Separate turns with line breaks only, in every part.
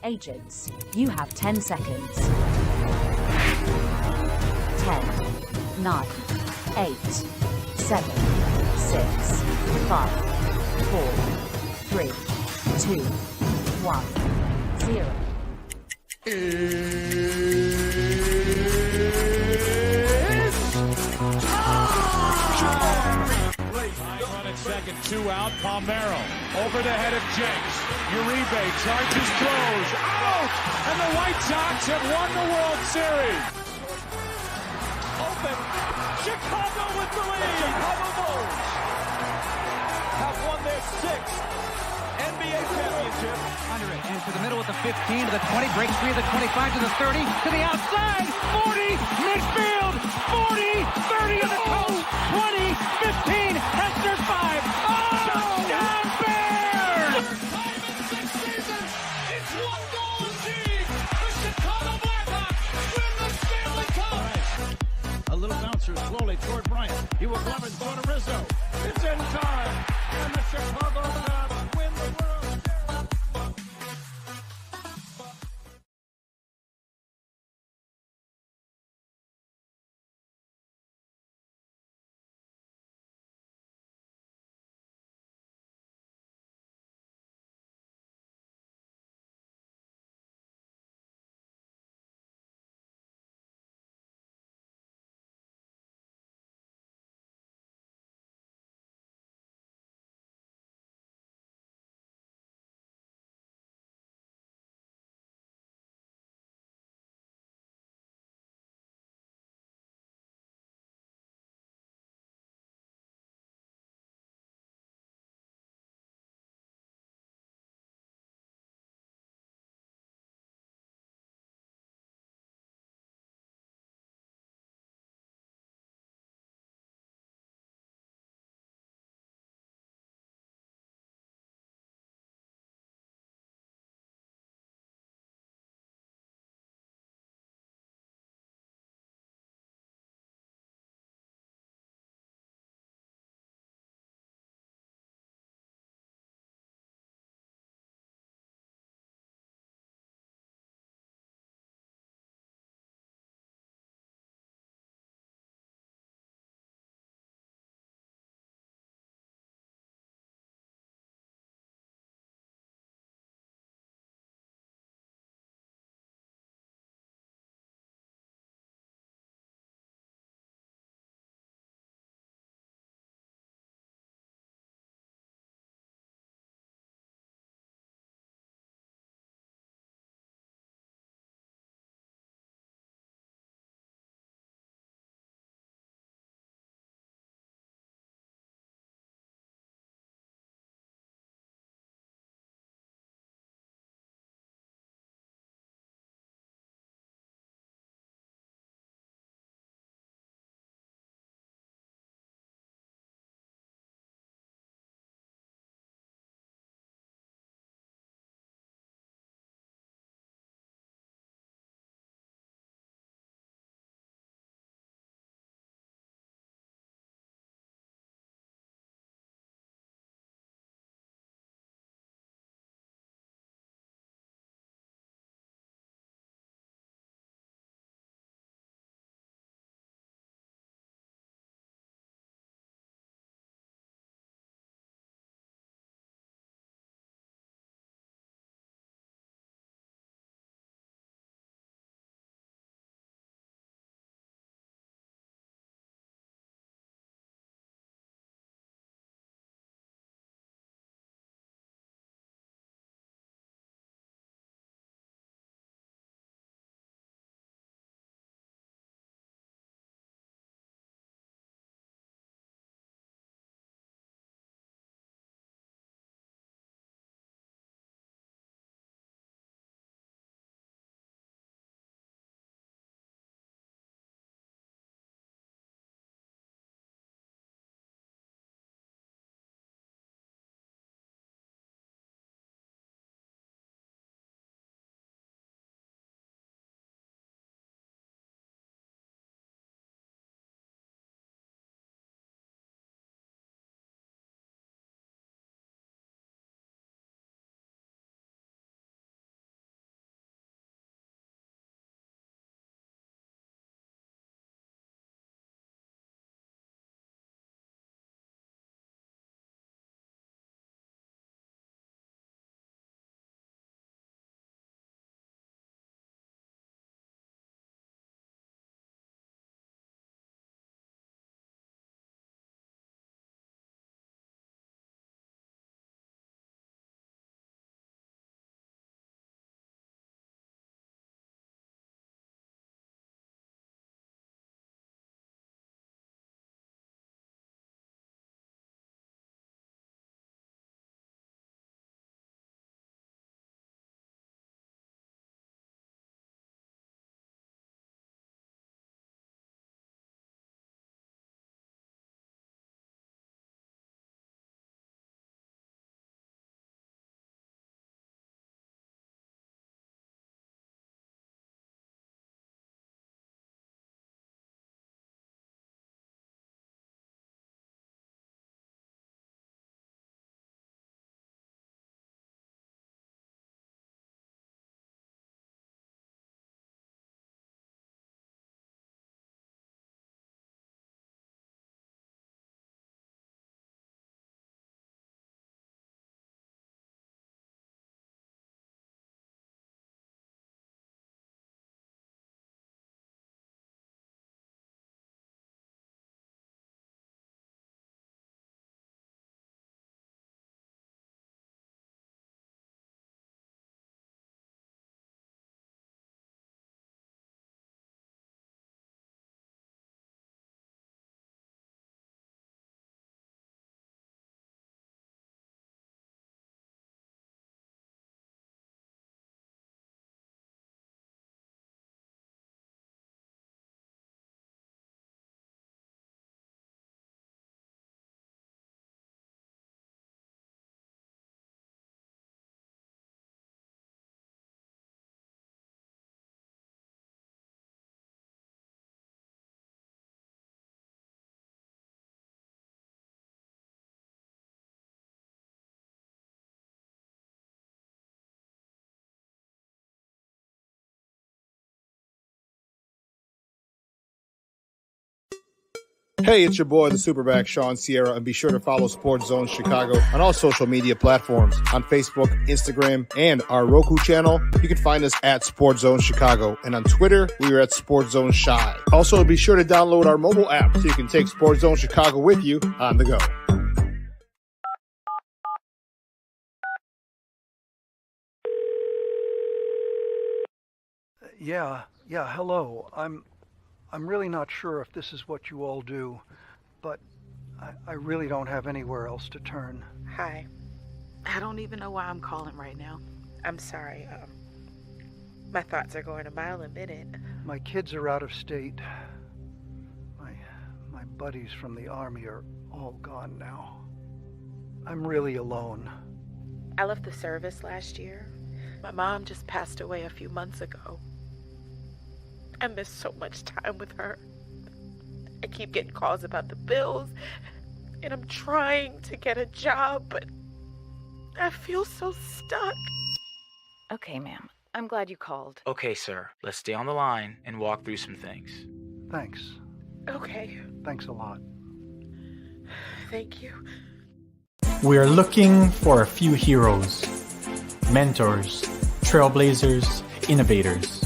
Agents, you have 10 seconds. 10, 9, 8, 7, 6, 5, 4, 3, 2, 1, 0.
Second, 2 out, Palmero over the head of Jenks. Uribe charges, throws, out! And the White Sox have won the World Series.
Open, Chicago with the lead. Chicago Bulls have won their 6th NBA championship.
Under it, and to the middle with the 15, to the 20, breaks free of the 25, to the 30, to the outside, 40, midfield, 40, 30 to the coast, 20, 15, Hester 5, touchdown Bears!
Time in 6 seasons, it's one goal indeed. The Chicago Blackhawks win the Stanley Cup.
A little bouncer slowly toward Bryant. He will glove it, throw to Rizzo. It's in time. And the Chicago Cubs win the World
Hey, it's your boy, the SuperBack, Shawn Sierra, and be sure to follow Sports Zone Chicago on all social media platforms. On Facebook, Instagram, and our Roku channel, you can find us at Sports Zone Chicago. And on Twitter, we are at Sports Zone Shy. Also, be sure to download our mobile app so you can take Sports Zone Chicago with you on the go.
Yeah, hello. I'm really not sure if this is what you all do, but I really don't have anywhere else to turn.
Hi. I don't even know why I'm calling right now. I'm sorry. My thoughts are going a mile a minute.
My kids are out of state. My buddies from the army are all gone now. I'm really alone.
I left the service last year. My mom just passed away a few months ago. I miss so much time with her. I keep getting calls about the bills, and I'm trying to get a job, but I feel so stuck.
Okay, ma'am. I'm glad you called.
Okay, sir. Let's stay on the line and walk through some things.
Thanks.
Okay.
Thanks a lot.
Thank you.
We're looking for a few heroes, mentors, trailblazers, innovators.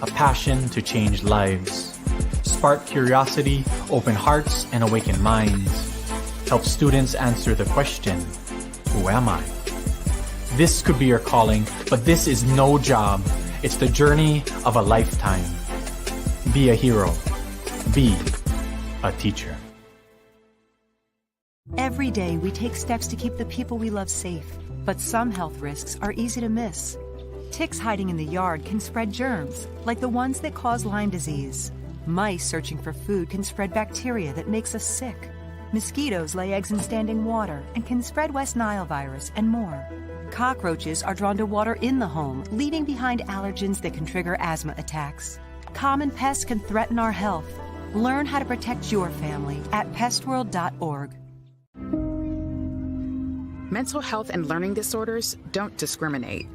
A passion to change lives, spark curiosity, open hearts, and awaken minds. Help students answer the question, who am I? This could be your calling, but this is no job. It's the journey of a lifetime. Be a hero. Be a teacher.
Every day we take steps to keep the people we love safe, but some health risks are easy to miss. Ticks hiding in the yard can spread germs, like the ones that cause Lyme disease. Mice searching for food can spread bacteria that makes us sick. Mosquitoes lay eggs in standing water and can spread West Nile virus and more. Cockroaches are drawn to water in the home, leaving behind allergens that can trigger asthma attacks. Common pests can threaten our health. Learn how to protect your family at pestworld.org.
Mental health and learning disorders don't discriminate.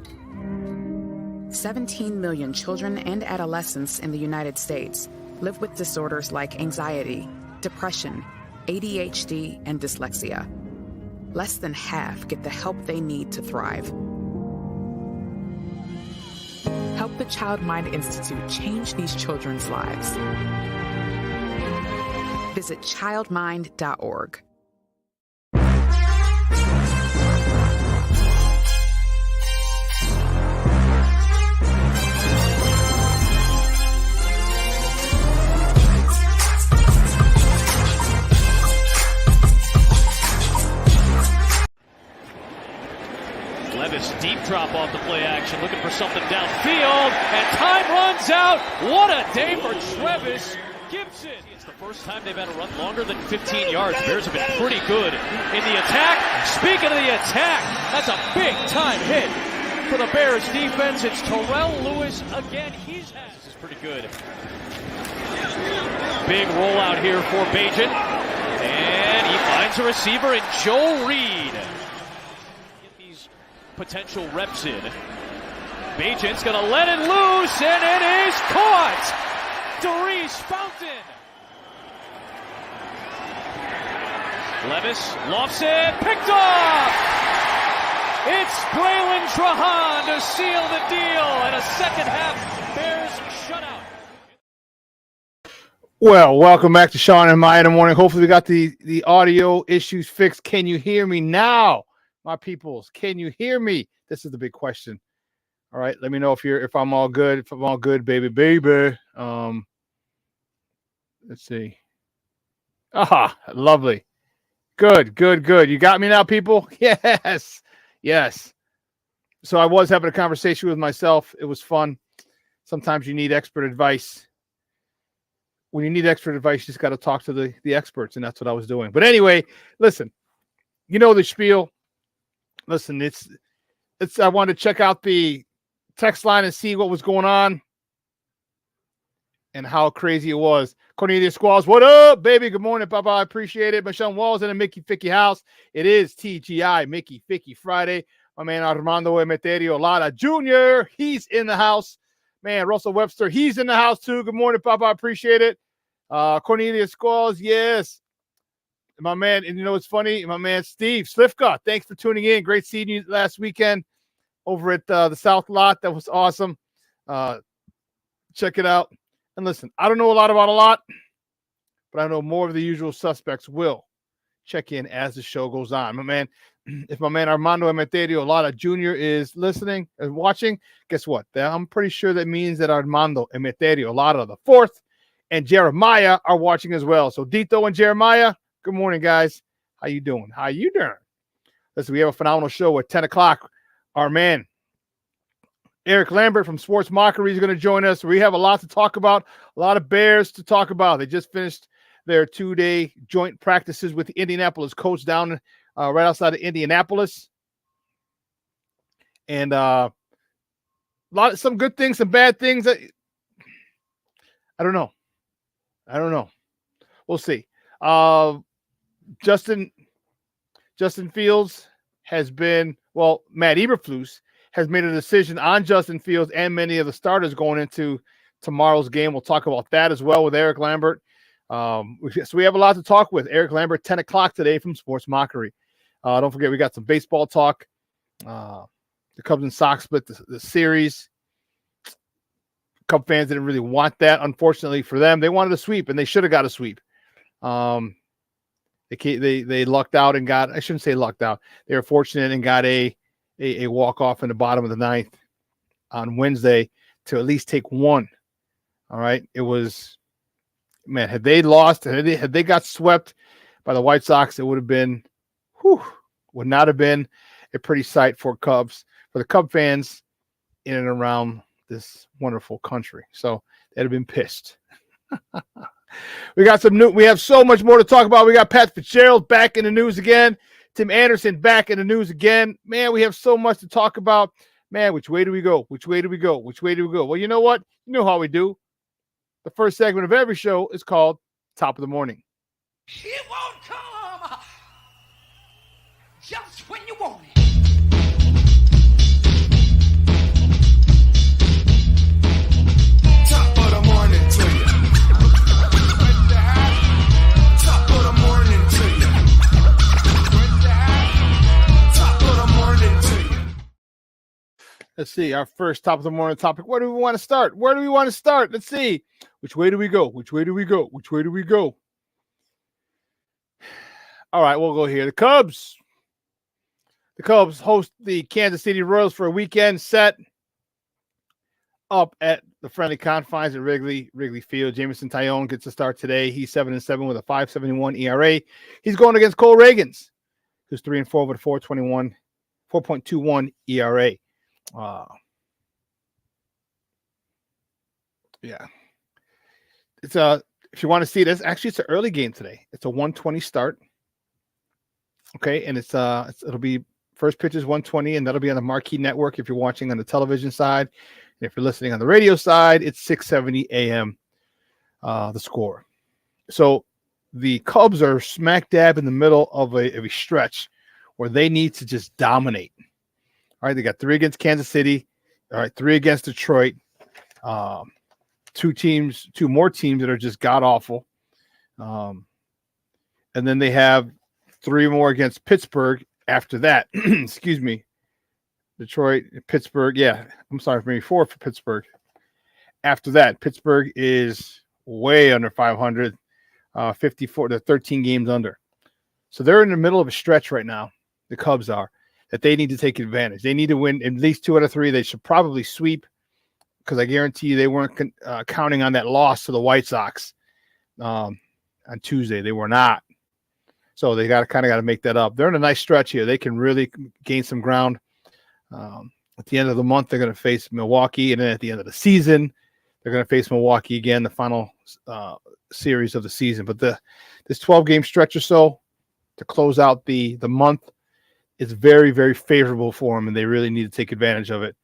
17 million children and adolescents in the United States live with disorders like anxiety, depression, ADHD, and dyslexia. Less than half get the help they need to thrive. Help the Child Mind Institute change these children's lives. Visit childmind.org.
Levis, deep drop off the play action, looking for something downfield, and time runs out. What a day for Travis Gibson. It's the first time they've had a run longer than 15 yards. Bears have been pretty good in the attack. Speaking of the attack, that's a big-time hit for the Bears defense. It's Terrell Lewis again. This is pretty good. Big rollout here for Bajan. And he finds a receiver in Joe Reed. Potential reps in. Bajan's gonna let it loose, and it is caught! Darius Fountain. Levis lofts it, picked off! It's Braylon Trahan to seal the deal, and a second half Bears shutout.
Well, welcome back to Shawn and Maya in the morning. Hopefully we got the audio issues fixed. Can you hear me now? My peoples, can you hear me? This is the big question. All right, let me know if I'm all good. If I'm all good, baby. Let's see. Aha, lovely. Good. You got me now, people? Yes. So I was having a conversation with myself. It was fun. Sometimes you need expert advice. When you need expert advice, you just got to talk to the experts, and that's what I was doing. But anyway, listen, you know the spiel. Listen, it's. I wanted to check out the text line and see what was going on and how crazy it was. Cornelius Squalls, what up, baby? Good morning, Papa. I appreciate it. Michelle Walls in the Mickey Ficky house. It is TGI Mickey Ficky Friday. My man Armando Emeterio Lara Jr., he's in the house. Man, Russell Webster, he's in the house too. Good morning, Papa. I appreciate it. Cornelius Squalls, yes. My man, and you know what's funny? My man Steve Slifka, thanks for tuning in. Great seeing you last weekend over at the South Lot. That was awesome. Check it out. And listen, I don't know a lot, but I know more of the usual suspects will check in as the show goes on. My man, if my man Armando Emeterio Lara Jr. is listening and watching, guess what? I'm pretty sure that means that Armando Emeterio Lara the fourth and Jeremiah are watching as well. So Dito and Jeremiah, good morning, guys. How you doing? Listen, we have a phenomenal show at 10 o'clock. Our man, Eric Lambert from Sports Mockery is going to join us. We have a lot to talk about, a lot of Bears to talk about. They just finished their 2-day joint practices with the Indianapolis Colts down right outside of Indianapolis. And some good things, some bad things. I don't know. We'll see. Justin Fields has been, Matt Eberflus has made a decision on Justin Fields and many of the starters going into tomorrow's game. We'll talk about that as well with Eric Lambert. So we have a lot to talk with. Eric Lambert, 10 o'clock today from Sports Mockery. Don't forget, we got some baseball talk. The Cubs and Sox split the series. Cub fans didn't really want that, unfortunately for them. They wanted a sweep, and they should have got a sweep. They lucked out and got, I shouldn't say lucked out. They were fortunate and got a walk-off in the bottom of the ninth on Wednesday to at least take one. All right. It was, man, had they lost, had they got swept by the White Sox, it would not have been a pretty sight for the Cub fans in and around this wonderful country. So they'd have been pissed. We have so much more to talk about. We got Pat Fitzgerald back in the news again. Tim Anderson back in the news again. Man, we have so much to talk about. Man, which way do we go? Well, you know what? You know how we do. The first segment of every show is called Top of the Morning.
It won't come just when you want it. Top of the morning to you. Top of the morning to you. Top of the morning to you.
Let's see, our first top of the morning topic. Where do we want to start? Let's see. Which way do we go? All right, we'll go here. The Cubs host the Kansas City Royals for a weekend set up at the friendly confines at Wrigley Field. Jameson Taillon gets a start today. He's 7-7 with a 5.71 ERA. He's going against Cole Reagans, who's 3-4 with a 4.21 ERA. Yeah. It's if you want to see this, actually it's an early game today. It's a 1:20 start. Okay, and it'll be first pitch is 1:20, and that'll be on the Marquee Network if you're watching on the television side. And if you're listening on the radio side, it's 6:70 a.m. The score. So the Cubs are smack dab in the middle of a stretch where they need to just dominate. All right, they got 3 against Kansas City. All right, 3 against Detroit. 2 more teams that are just god awful. And then they have 3 more against Pittsburgh after that. Excuse me. Detroit, Pittsburgh. Yeah, I'm sorry, maybe 4 for Pittsburgh. After that, Pittsburgh is way under 500, 54. They're 13 games under. So they're in the middle of a stretch right now. The Cubs are. That they need to take advantage. They need to win at least 2 out of 3. They should probably sweep, because I guarantee you they weren't counting on that loss to the White Sox on Tuesday. They were not. So they got to make that up. They're in a nice stretch here. They can really gain some ground. At the end of the month, they're going to face Milwaukee, and then at the end of the season, they're going to face Milwaukee again, the final series of the season. But this 12-game stretch or so to close out the month is very, very favorable for them, and they really need to take advantage of it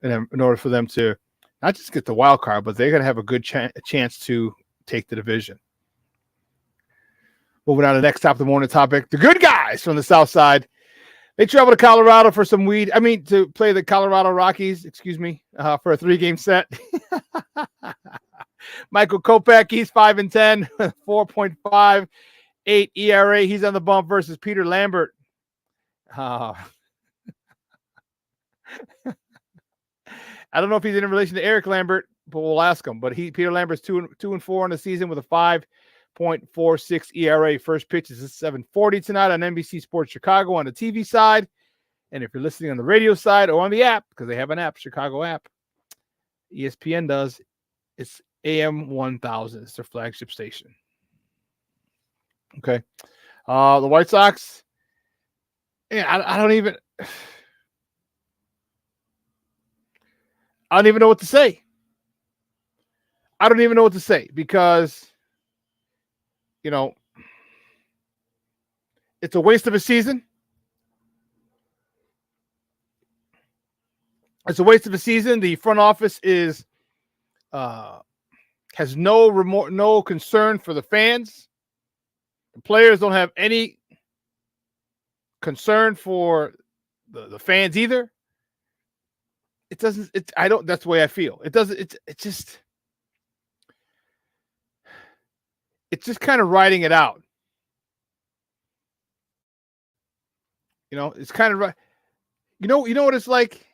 in order for them to not just get the wild card, but they're going to have a good chance to take the division. Moving on to the next top of the morning topic, the good guys from the South Side. They travel to Colorado for some weed. To play the Colorado Rockies, for a 3-game set. Michael Kopech, he's 5-10, 4.58 ERA. He's on the bump versus Peter Lambert. I don't know if he's in relation to Eric Lambert, but we'll ask him. But Peter Lambert's 2-4 on the season with a 5.46 ERA. First pitch is at 7:40 tonight on NBC Sports Chicago on the TV side. And if you're listening on the radio side or on the app, because they have an app, Chicago app, ESPN does, it's AM 1000. It's their flagship station. Okay. The White Sox, I don't even know what to say. I don't even know what to say because, it's a waste of a season. It's a waste of a season. The front office has no concern for the fans. The players don't have any concern for the fans either. That's the way I feel. It's just kind of writing it out. It's kind of right. You know what it's like?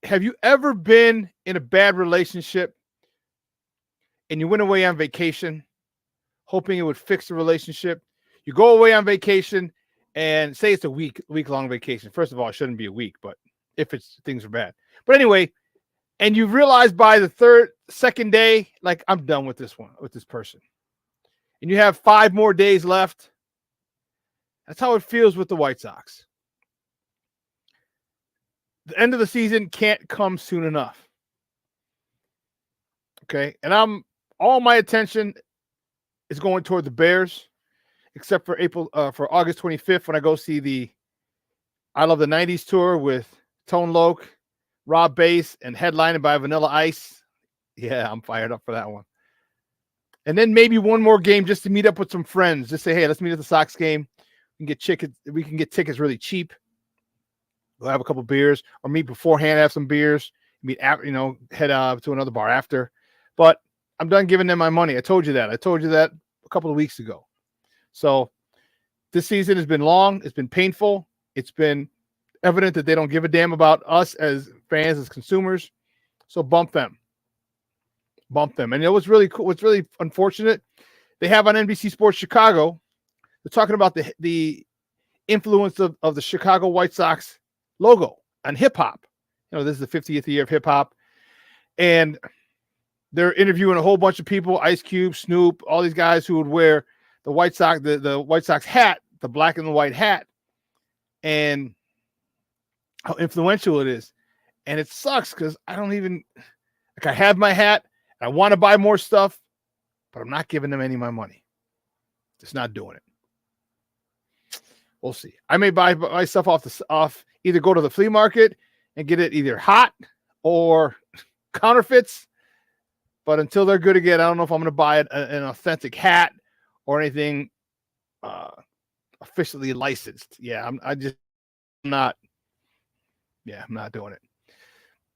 Have you ever been in a bad relationship and you went away on vacation hoping it would fix the relationship? You go away on vacation and say it's a week-long vacation. First of all, it shouldn't be a week, but if things are bad. But anyway, and you realize by the second day, like, I'm done with this person. And you have 5 more days left. That's how it feels with the White Sox. The end of the season can't come soon enough. Okay. And all my attention is going toward the Bears, except for for August 25th when I go see the I Love the 90s tour with Tone Loc, Rob Bass, and headlined by Vanilla Ice. Yeah, I'm fired up for that one. And then maybe one more game just to meet up with some friends. Just say, hey, let's meet at the Sox game. We can get tickets really cheap. We'll have a couple beers or meet beforehand, have some beers, meet after, head to another bar after. But I'm done giving them my money. I told you that a couple of weeks ago. So this season has been long. It's been painful. It's been evident that they don't give a damn about us as fans, as consumers. So bump them. And it was really cool. What's really unfortunate, they have on NBC Sports Chicago, they're talking about the influence of the Chicago White Sox logo on hip hop. This is the 50th year of hip hop. And they're interviewing a whole bunch of people, Ice Cube, Snoop, all these guys who would wear the White Sox, the White Sox hat, the black and the white hat, and how influential it is. And it sucks because I have my hat. I want to buy more stuff, but I'm not giving them any of my money. Just not doing it. We'll see. I may buy my stuff off either go to the flea market and get it either hot or counterfeits. But until they're good again, I don't know if I'm going to buy an authentic hat or anything officially licensed. Yeah, I'm not doing it.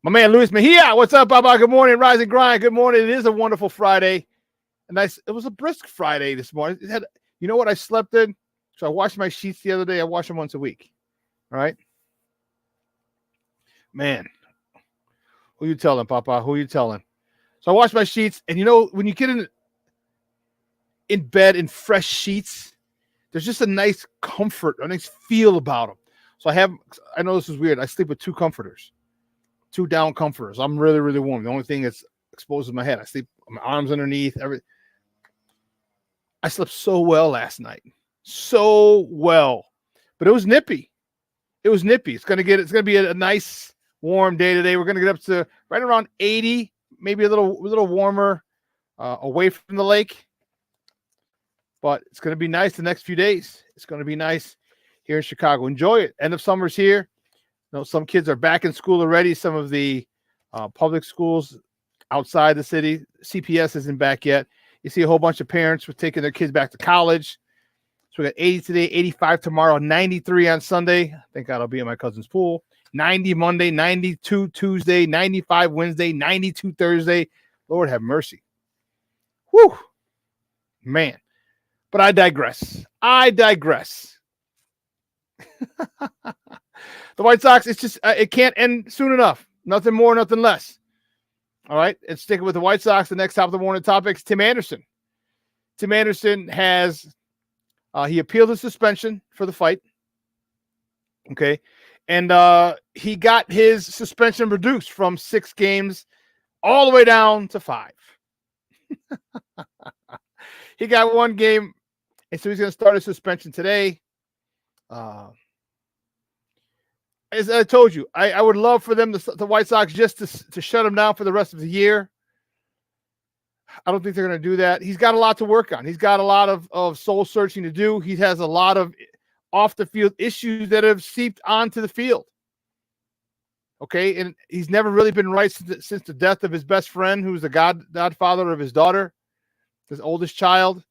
My man, Luis Mejia. What's up, Baba? Good morning. Rise and grind. Good morning. It is a wonderful Friday. It was a brisk Friday this morning. You know what I slept in? So I washed my sheets the other day. I wash them once a week. All right. Man, who you telling, Papa? Who you telling? So I washed my sheets, and when you get in bed in fresh sheets, there's just a nice comfort, a nice feel about them. So I know this is weird. I sleep with 2 comforters, 2 down comforters. I'm really, really warm. The only thing that's exposed is my head. I sleep, my arms underneath, everything. I slept so well last night. So well. But it was nippy. It's gonna be a nice warm day today. We're gonna get up to right around 80, maybe a little warmer away from the lake. But it's gonna be nice the next few days. It's gonna be nice here in Chicago. Enjoy it. End of summer's here. Some kids are back in school already. Some of the public schools outside the city, CPS isn't back yet. You see a whole bunch of parents were taking their kids back to college. So we got 80 today, 85 tomorrow, 93 on Sunday. Thank God I'll be in my cousin's pool. 90 Monday, 92 Tuesday, 95 Wednesday, 92 Thursday. Lord have mercy. Whew, man. But I digress. The White Sox, it's just, it can't end soon enough. Nothing more, nothing less. All right. And sticking with the White Sox, the next top of the morning topic is Tim Anderson. Tim Anderson has, he appealed his suspension for the fight. Okay. And he got his suspension reduced from 6 games all the way down to 5. He got 1 game, and so he's going to start his suspension today. As I told you, I would love for them, the White Sox, just to shut him down for the rest of the year. I don't think they're going to do that. He's got a lot to work on. He's got a lot of soul searching to do. He has a lot of off the field issues that have seeped onto the field. Okay, and he's never really been right since the death of his best friend, who's the godfather of his daughter, his oldest child.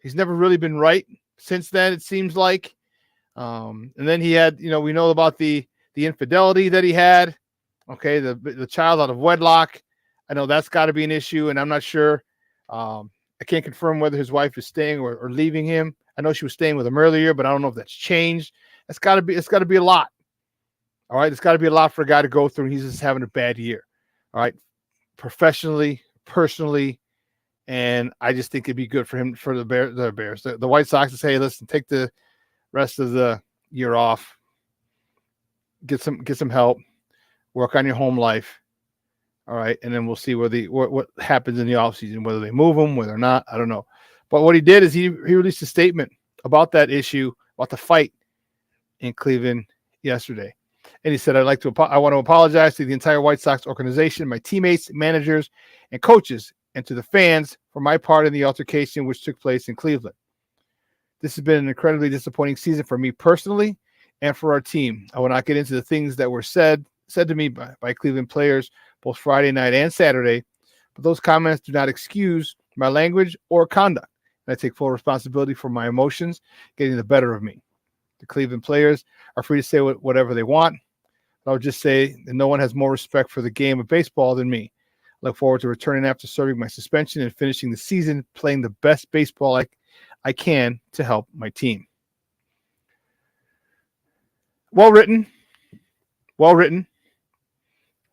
He's never really been right since then, it seems like. And then he had, we know about the infidelity that he had. Okay, the child out of wedlock. I know that's got to be an issue, and I'm not sure. I can't confirm whether his wife is staying or leaving him. I know she was staying with him earlier, but I don't know if that's changed. It's got to be a lot. All right, it's got to be a lot for a guy to go through. And he's just having a bad year. All right, professionally, personally, and I just think it'd be good for him, for the Bears, the White Sox, to say, hey, listen, take the rest of the year off, get some help, work on your home life. All right, and then we'll see what happens in the offseason, whether they move him, whether or not, I don't know. But what he did is he released a statement about that issue, about the fight in Cleveland yesterday. And he said, I want to apologize to the entire White Sox organization, my teammates, managers, and coaches, and to the fans for my part in the altercation which took place in Cleveland. This has been an incredibly disappointing season for me personally and for our team. I will not get into the things that were said to me by Cleveland players both Friday night and Saturday, but those comments do not excuse my language or conduct. And I take full responsibility for my emotions getting the better of me. The Cleveland players are free to say whatever they want. I would just say that no one has more respect for the game of baseball than me. I look forward to returning after serving my suspension and finishing the season playing the best baseball I can to help my team. Well written.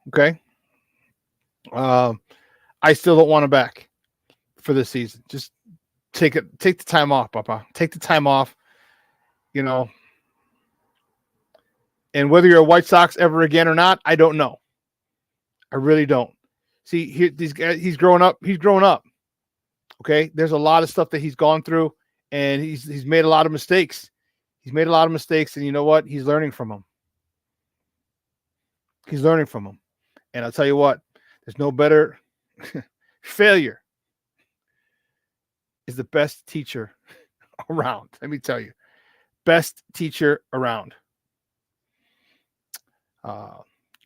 Okay. I still don't want him back for this season. Just take the time off, Papa. Take the time off. And whether you're a White Sox ever again or not, I don't know. I really don't. See, these guys, he's growing up. Okay, there's a lot of stuff that he's gone through, and he's made a lot of mistakes. And you know what? He's learning from them. And I'll tell you what, there's no better failure is the best teacher around. Let me tell you, best teacher around.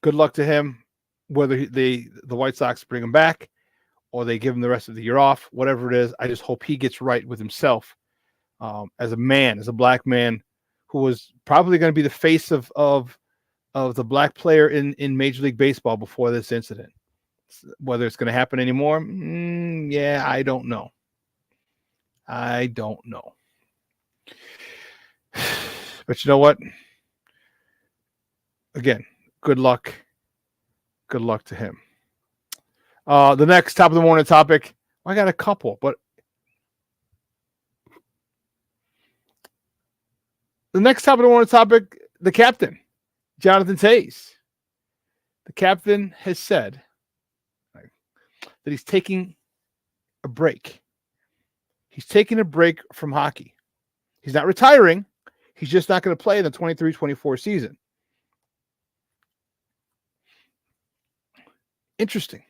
Good luck to him, whether the White Sox bring him back or they give him the rest of the year off, whatever it is. I just hope he gets right with himself as a man, as a black man who was probably going to be the face of the black player in Major League Baseball before this incident. Whether it's going to happen anymore, yeah, I don't know. But you know what? Again, good luck. Good luck to him. The next top of the morning topic, I got a couple, but the next top of the morning topic, the captain, Jonathan Toews. The captain has said that he's taking a break. He's taking a break from hockey. He's not retiring. He's just not going to play in the 23-24 season. Interesting.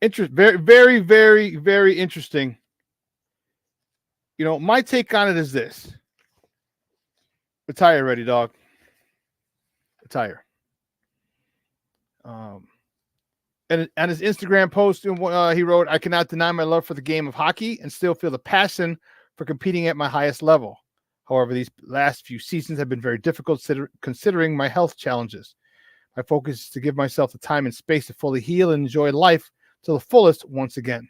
Very, very, very, very interesting. My take on it is this. Retire already, dog. Retire. And on his Instagram post, he wrote, I cannot deny my love for the game of hockey and still feel the passion for competing at my highest level. However, these last few seasons have been very difficult considering my health challenges. My focus is to give myself the time and space to fully heal and enjoy life to the fullest once again.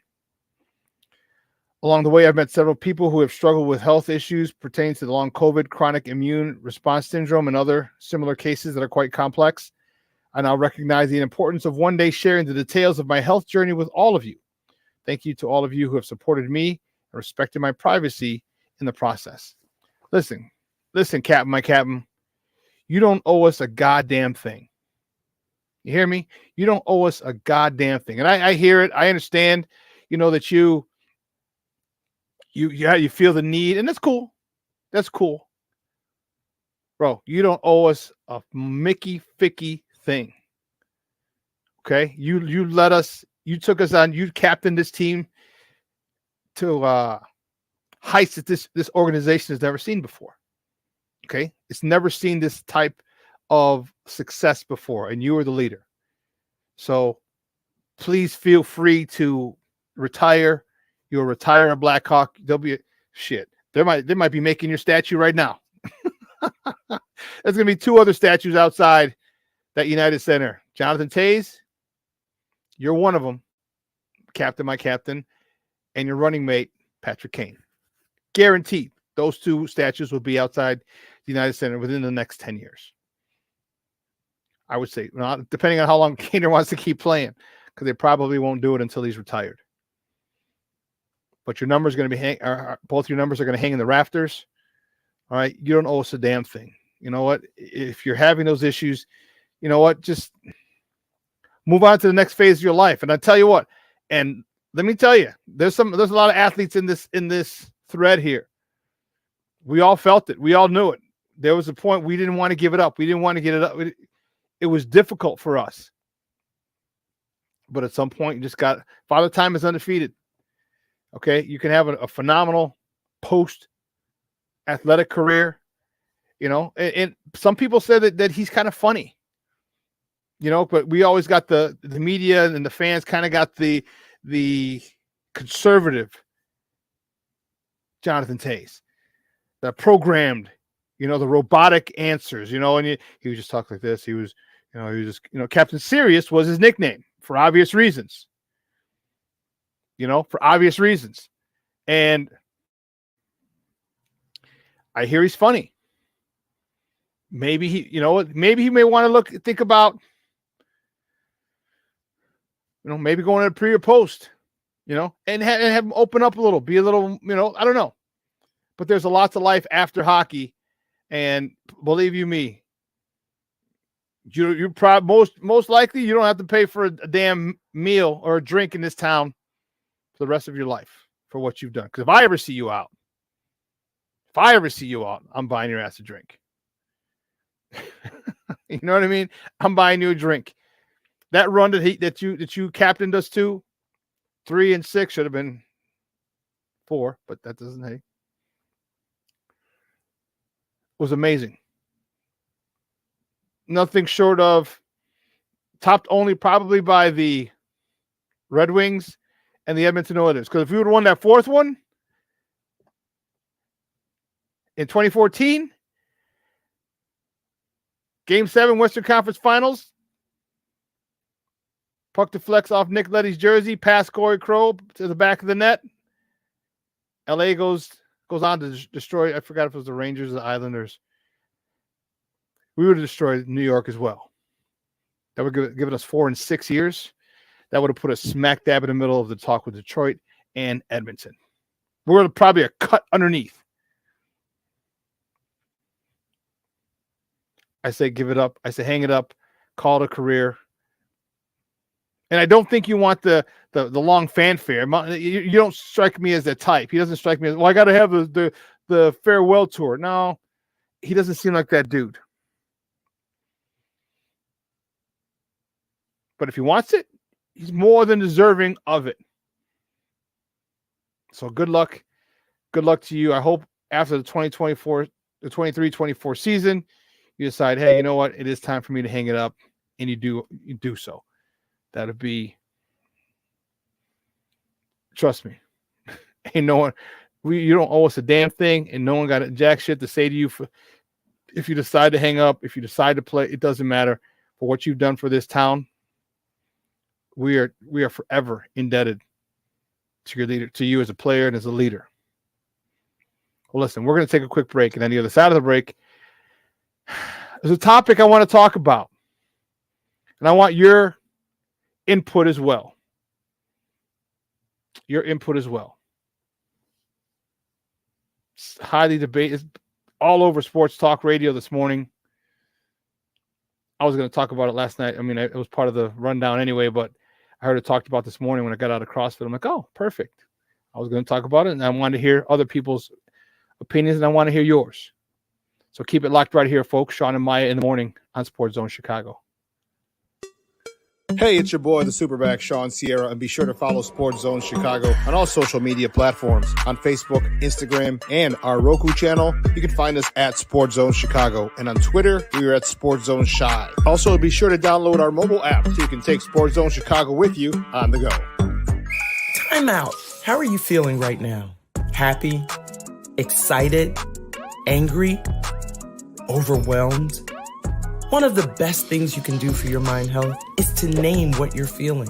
Along the way, I've met several people who have struggled with health issues pertaining to the long COVID, chronic immune response syndrome, and other similar cases that are quite complex. I now recognize the importance of one day sharing the details of my health journey with all of you. Thank you to all of you who have supported me and respected my privacy in the process. Listen, Captain, my Captain, you don't owe us a goddamn thing. You hear me? You don't owe us a goddamn thing. And I hear it. I understand, that you feel the need, and that's cool. That's cool. Bro, you don't owe us a Mickey Ficky thing. Okay? You took us on, you captained this team to heights that this organization has never seen before. Okay? It's never seen this type of success before, and you were the leader. So please feel free to retire. You'll retire a Blackhawk. There'll be they might be making your statue right now. There's gonna be 2 other statues outside that United Center. Jonathan Toews, you're one of them, Captain, my Captain, and your running mate, Patrick Kane. Guaranteed, those 2 statues will be outside the United Center within the next 10 years. I would say, depending on how long Kaner wants to keep playing, because they probably won't do it until he's retired. But your number's going to be both your numbers are going to hang in the rafters. All right, you don't owe us a damn thing. You know what? If you're having those issues, you know what? Just move on to the next phase of your life. And I tell you what, and let me tell you, there's a lot of athletes in this thread here. We all felt it. We all knew it. There was a point we didn't want to give it up. We didn't want to get it up. It was difficult for us. But at some point, you just got Father Time is undefeated. Okay, you can have a phenomenal post-athletic career, and some people said that he's kind of funny, but we always got the media and the fans kind of got the conservative Jonathan Toews, the programmed, the robotic answers, and he would just talk like this. He was Captain Serious was his nickname for obvious reasons. For obvious reasons. And I hear he's funny. Maybe maybe he may want to think about, maybe going to a pre or post, and have him open up a little, be a little, I don't know. But there's a lot to life after hockey. And believe you me, you're probably most likely you don't have to pay for a damn meal or a drink in this town for the rest of your life for what you've done. Because if I ever see you out, I'm buying your ass a drink. You know what I mean? I'm buying you a drink. That run that you captained us to, 3 and 6 should have been 4, but that doesn't. Was amazing. Nothing short of topped only probably by the Red Wings and the Edmonton Oilers. Because if we would have won that 4th one in 2014, Game 7 Western Conference Finals, puck deflects off Nick Leddy's jersey, past Corey Crow to the back of the net. LA goes on to destroy, I forgot if it was the Rangers or the Islanders. We would have destroyed New York as well. That would have given us 4 and 6 years. That would have put us smack dab in the middle of the talk with Detroit and Edmonton. We're probably a cut underneath. I say give it up. I say hang it up. Call it a career. And I don't think you want the long fanfare. You don't strike me as that type. He doesn't strike me as, I got to have the farewell tour. No, he doesn't seem like that dude. But if he wants it, he's more than deserving of it. So good luck. Good luck to you. I hope after the 23-24 season, you decide, hey, you know what? It is time for me to hang it up. And you do so. That would be, trust me, ain't no one, you don't owe us a damn thing, and no one got jack shit to say to you if you decide to hang up, if you decide to play, it doesn't matter. For what you've done for this town, we are forever indebted to your leader, to you as a player and as a leader. Well, listen, we're going to take a quick break, and on the other side of the break, there's a topic I want to talk about, and I want your input as well. Your input as well. It's highly debated. It's all over sports talk radio this morning. I was going to talk about it last night. I mean, it was part of the rundown anyway, but I heard it talked about this morning when I got out of CrossFit. I'm like, oh, perfect. I was going to talk about it, and I wanted to hear other people's opinions, and I want to hear yours. So keep it locked right here, folks. Shawn and Maya in the morning on Sports Zone Chicago.
Hey, it's your boy, the SuperBack, Shawn Sierra, and be sure to follow Sports Zone Chicago on all social media platforms, on Facebook, Instagram, and our Roku channel. You can find us at Sports Zone Chicago, and on Twitter, we are at Sports Zone Shy. Also, be sure to download our mobile app so you can take Sports Zone Chicago with you on the go.
Time out. How are you feeling right now? Happy? Excited? Angry? Overwhelmed? One of the best things you can do for your mind health is to name what you're feeling.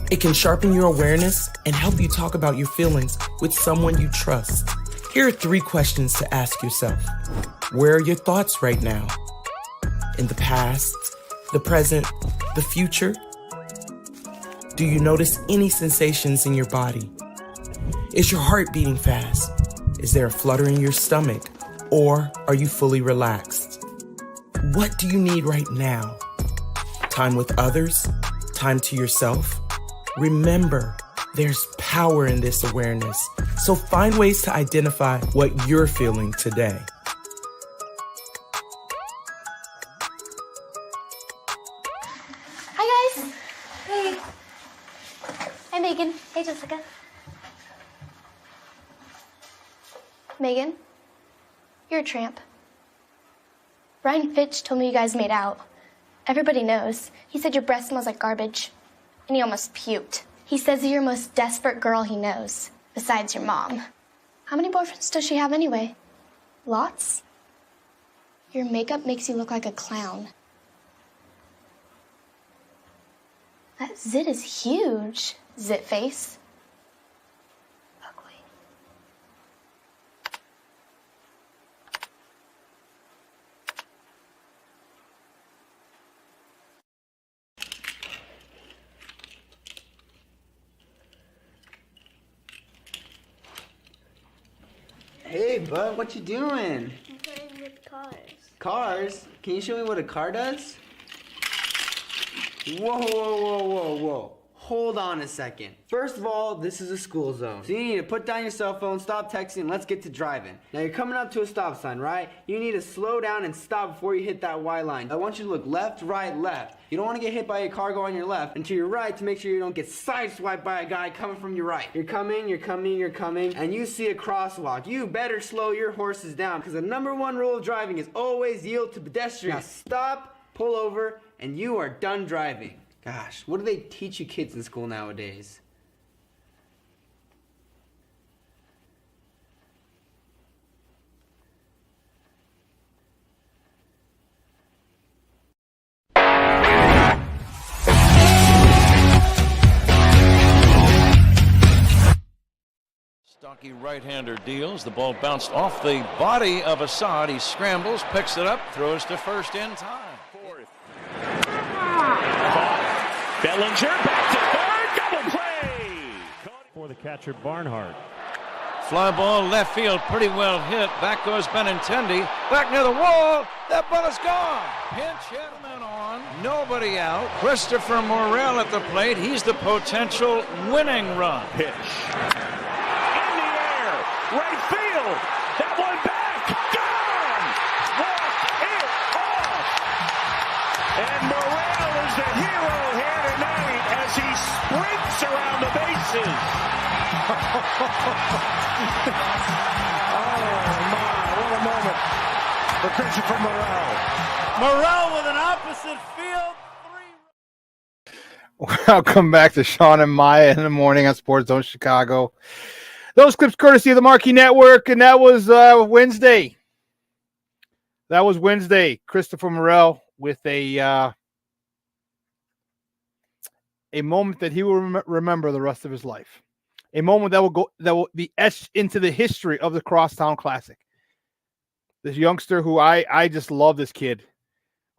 It can sharpen your awareness and help you talk about your feelings with someone you trust. Here are 3 questions to ask yourself. Where are your thoughts right now? In the past, the present, the future? Do you notice any sensations in your body? Is your heart beating fast? Is there a flutter in your stomach? Or are you fully relaxed? What do you need right now? Time with others? Time to yourself? Remember, there's power in this awareness. So find ways to identify what you're feeling today.
Hi, guys. Hey. Hi, Megan. Hey, Jessica. Megan, you're a tramp. Ryan Fitch told me you guys made out. Everybody knows. He said your breath smells like garbage. And he almost puked. He says you're the most desperate girl he knows, besides your mom. How many boyfriends does she have anyway? Lots? Your makeup makes you look like a clown. That zit is huge, zit face.
Hey, bud, what you doing?
I'm playing with cars.
Cars? Can you show me what a car does? Whoa, whoa, whoa, whoa, whoa. Hold on a second. First of all, this is a school zone. So you need to put down your cell phone, stop texting, and let's get to driving. Now you're coming up to a stop sign, right? You need to slow down and stop before you hit that Y line. I want you to look left, right, left. You don't want to get hit by a car going on your left and to your right to make sure you don't get sideswiped by a guy coming from your right. You're coming, and you see a crosswalk. You better slow your horses down because the #1 rule of driving is always yield to pedestrians. Now stop, pull over, and you are done driving. Gosh, what do they teach you kids in school nowadays?
Stocky right-hander deals. The ball bounced off the body of Assad. He scrambles, picks it up, throws to first in time.
Bellinger back to third, double play!
For the catcher, Barnhart.
Fly ball left field, pretty well hit. Back goes Benintendi. Back near the wall. That ball is gone. Pinch hit, men on. Nobody out. Christopher Morel at the plate. He's the potential winning run.
Pitch. In the air. Right field. That one back. Gone. Walk it off. And Morel is the hero here tonight as he sprints around the bases. Oh, my, what a moment for Christopher Morel.
Morel with an opposite field.
Welcome back to Shawn and Maya in the morning on Sports Zone Chicago. Those clips courtesy of the Marquee Network, and that was Wednesday. That was Wednesday. Christopher Morel with a a moment that he will remember the rest of his life. A moment that will be etched into the history of the Crosstown Classic. This youngster who I just love this kid.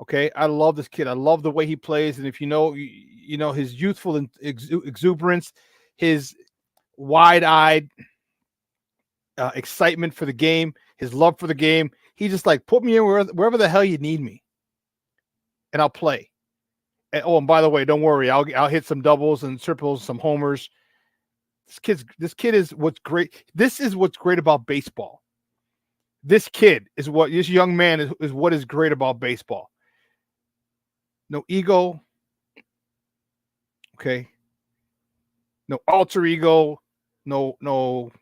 Okay, I love this kid. I love the way he plays, and if you know his youthful exuberance, his wide-eyed excitement for the game, his love for the game. He just like, put me in wherever the hell you need me, and I'll play. And by the way, don't worry, I'll hit some doubles and triples, some homers. This kid is what's great. This is what's great about baseball. This young man is what is great about baseball. No ego. Okay. No alter ego. No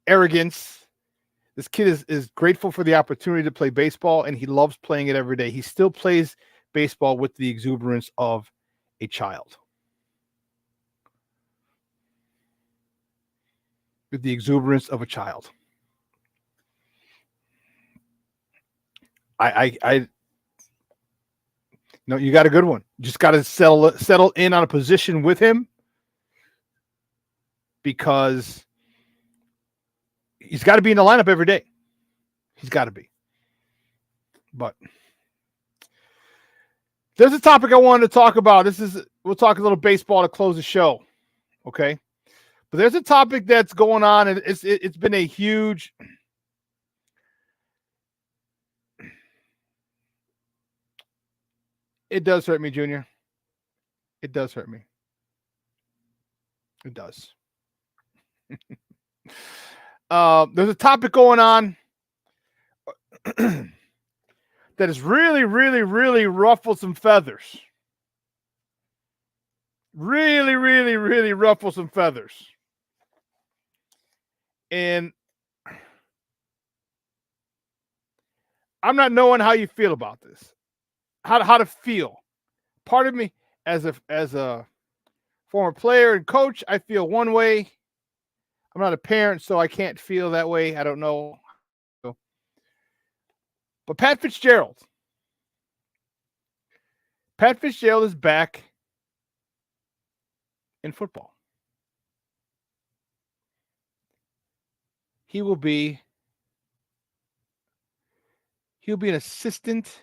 arrogance. This kid is grateful for the opportunity to play baseball, and he loves playing it every day. He still plays baseball with the exuberance of a child. With the exuberance of a child. You got a good one. You just got to settle in on a position with him, because he's got to be in the lineup every day. He's got to be. But there's a topic I wanted to talk about. We'll talk a little baseball to close the show. Okay. But there's a topic that's going on, and it's been a huge It does hurt me, Junior. It does hurt me. It does. There's a topic going on that has really, really, really ruffled some feathers. Really, really, really ruffled some feathers. And I'm not knowing how you feel about this. How to feel. Part of me, as a former player and coach, I feel one way. I'm not a parent, so I can't feel that way. I don't know. But Pat Fitzgerald is back in football. He'll be an assistant,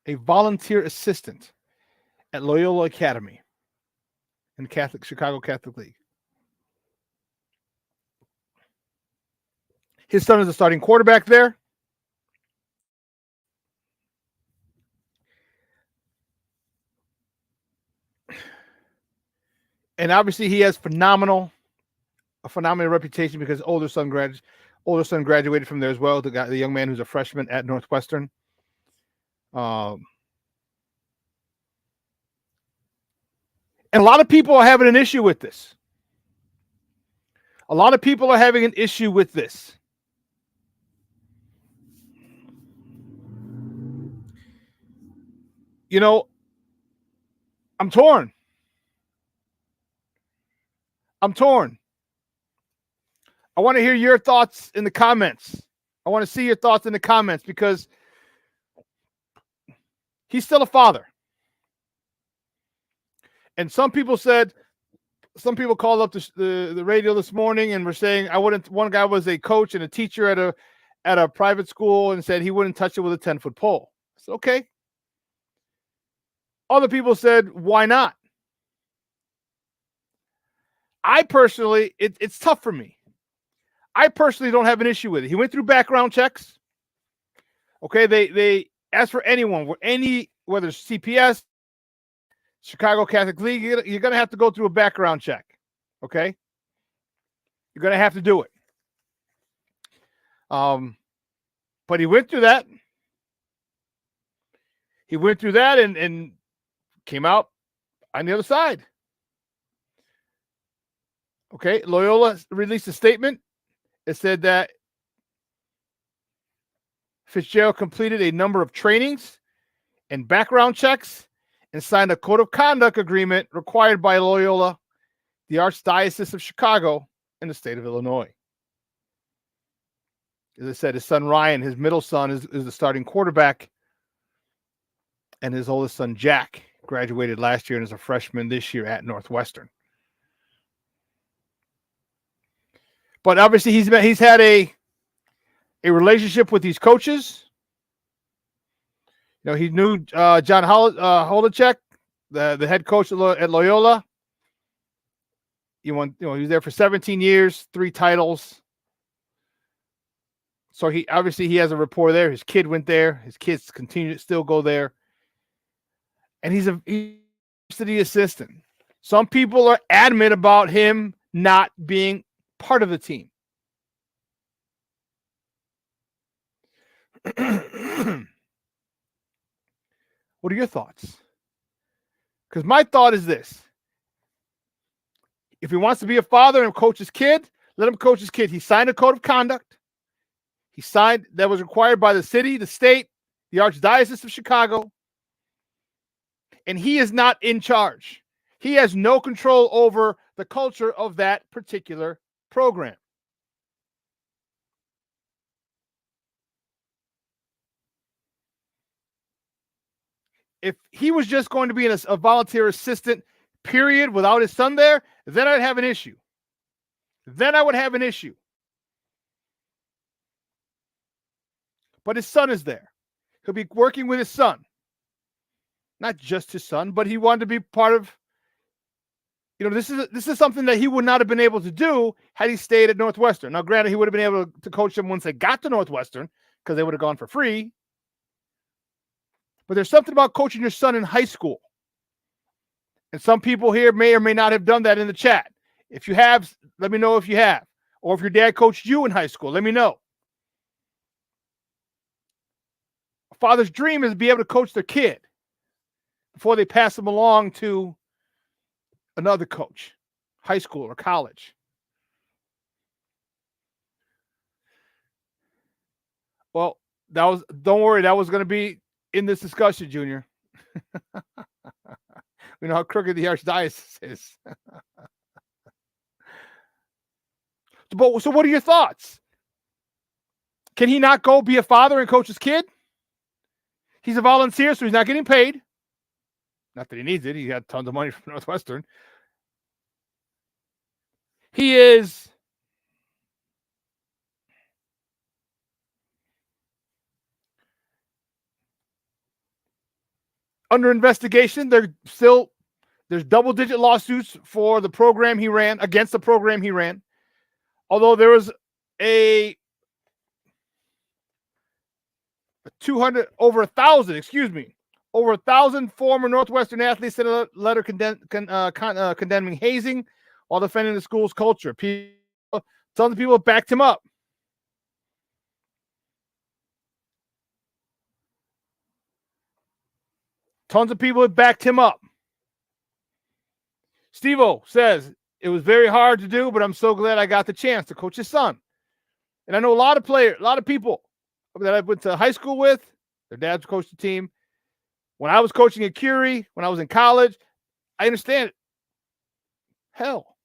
a volunteer assistant at Loyola Academy in Chicago Catholic League. His son is a starting quarterback there. And obviously he has a phenomenal reputation because older son graduated from there as well. The young man who's a freshman at Northwestern. And a lot of people are having an issue with this. You know, I'm torn. I want to hear your thoughts in the comments. I want to see your thoughts in the comments because he's still a father. And some people called up the radio this morning and were saying one guy was a coach and a teacher at a private school and said he wouldn't touch it with a 10-foot pole. I said, okay. Other people said, why not? I personally, it's tough for me. I personally don't have an issue with it. He went through background checks. Okay, they ask for anyone, whether it's CPS, Chicago Catholic League, you're going to have to go through a background check. Okay? You're going to have to do it. But he went through that. And came out on the other side. Okay, Loyola released a statement. It said that Fitzgerald completed a number of trainings and background checks and signed a code of conduct agreement required by Loyola, the Archdiocese of Chicago, in the state of Illinois. As I said, his son Ryan, his middle son, is the starting quarterback And his oldest son, Jack, graduated last year and is a freshman this year at Northwestern. But obviously he's had a relationship with these coaches. You know, he knew John Holacek, the head coach at Loyola. He was there for 17 years, 3 titles. So he has a rapport there. His kid went there. His kids continue to still go there. And he's the assistant. Some people are adamant about him not being part of the team. What are your thoughts? Because my thought is this. If he wants to be a father and coach his kid, let him coach his kid. He signed a code of conduct. That was required by the city, the state, the Archdiocese of Chicago. And he is not in charge. He has no control over the culture of that particular program. If he was just going to be a volunteer assistant, period, without his son there, then I'd have an issue. Then I would have an issue. But his son is there. He'll be working with his son. Not just his son, but he wanted to be part of, this is something that he would not have been able to do had he stayed at Northwestern. Now, granted, he would have been able to coach them once they got to Northwestern because they would have gone for free. But there's something about coaching your son in high school. And some people here may or may not have done that in the chat. If you have, let me know if you have. Or if your dad coached you in high school, let me know. A father's dream is to be able to coach their kid before they pass them along to another coach, high school or college. Well, don't worry, that was going to be in this discussion, Junior. We know how crooked the Archdiocese is. So what are your thoughts? Can he not go be a father and coach his kid? He's a volunteer, so he's not getting paid. Not that he needs it. He had tons of money from Northwestern. He is under investigation. There's double-digit lawsuits for the program he ran, against the program he ran. Although there was over 1,000 former Northwestern athletes sent a letter condemning hazing while defending the school's culture. Tons of people backed him up. Tons of people have backed him up. Steve-O says, it was very hard to do, but I'm so glad I got the chance to coach his son. And I know a lot of people that I went to high school with, their dads coached the team. When I was coaching at Curie, when I was in college, I understand it. Hell.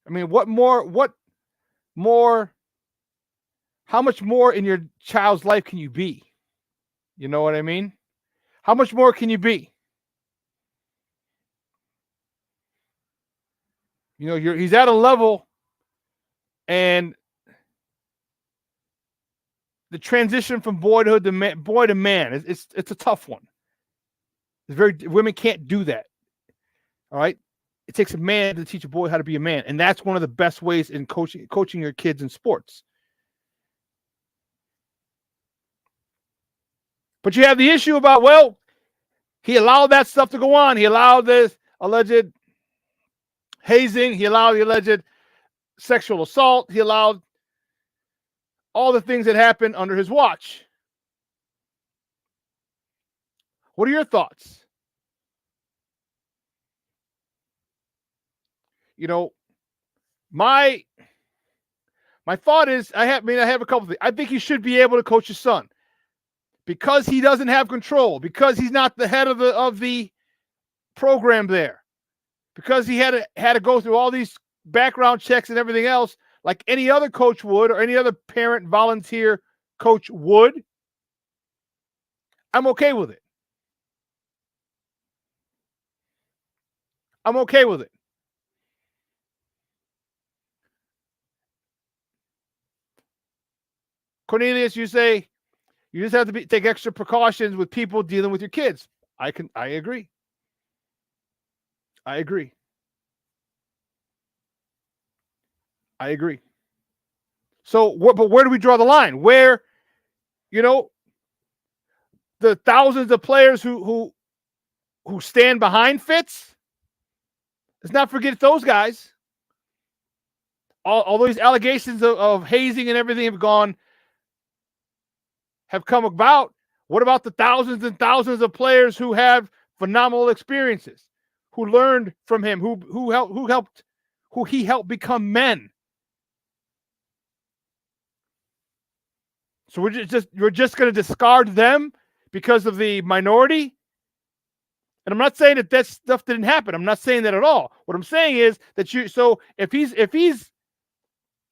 I mean, how much more in your child's life can you be? You know what I mean? How much more can you be? He's at a level, and the transition from boyhood to man, it's a tough one. Women can't do that. All right, it takes a man to teach a boy how to be a man, and that's one of the best ways in coaching your kids in sports. But you have the issue about, he allowed that stuff to go on. He allowed this alleged hazing. He allowed the alleged sexual assault. He allowed all the things that happened under his watch. What are your thoughts? My thought is, I have a couple of things. I think he should be able to coach his son because he doesn't have control, because he's not the head of the program there, because he had to go through all these background checks and everything else like any other coach would, or any other parent volunteer coach would. I'm okay with it. I'm okay with it. Cornelius, you say you just have to take extra precautions with people dealing with your kids. I agree. I agree. I agree. So, but where do we draw the line? Where, the thousands of players who stand behind Fitz, let's not forget those guys. All these allegations of hazing and everything have come about. What about the thousands and thousands of players who have phenomenal experiences, who learned from him, who he helped become men? So we're just going to discard them because of the minority? And I'm not saying that stuff didn't happen. I'm not saying that at all. What I'm saying is that if he's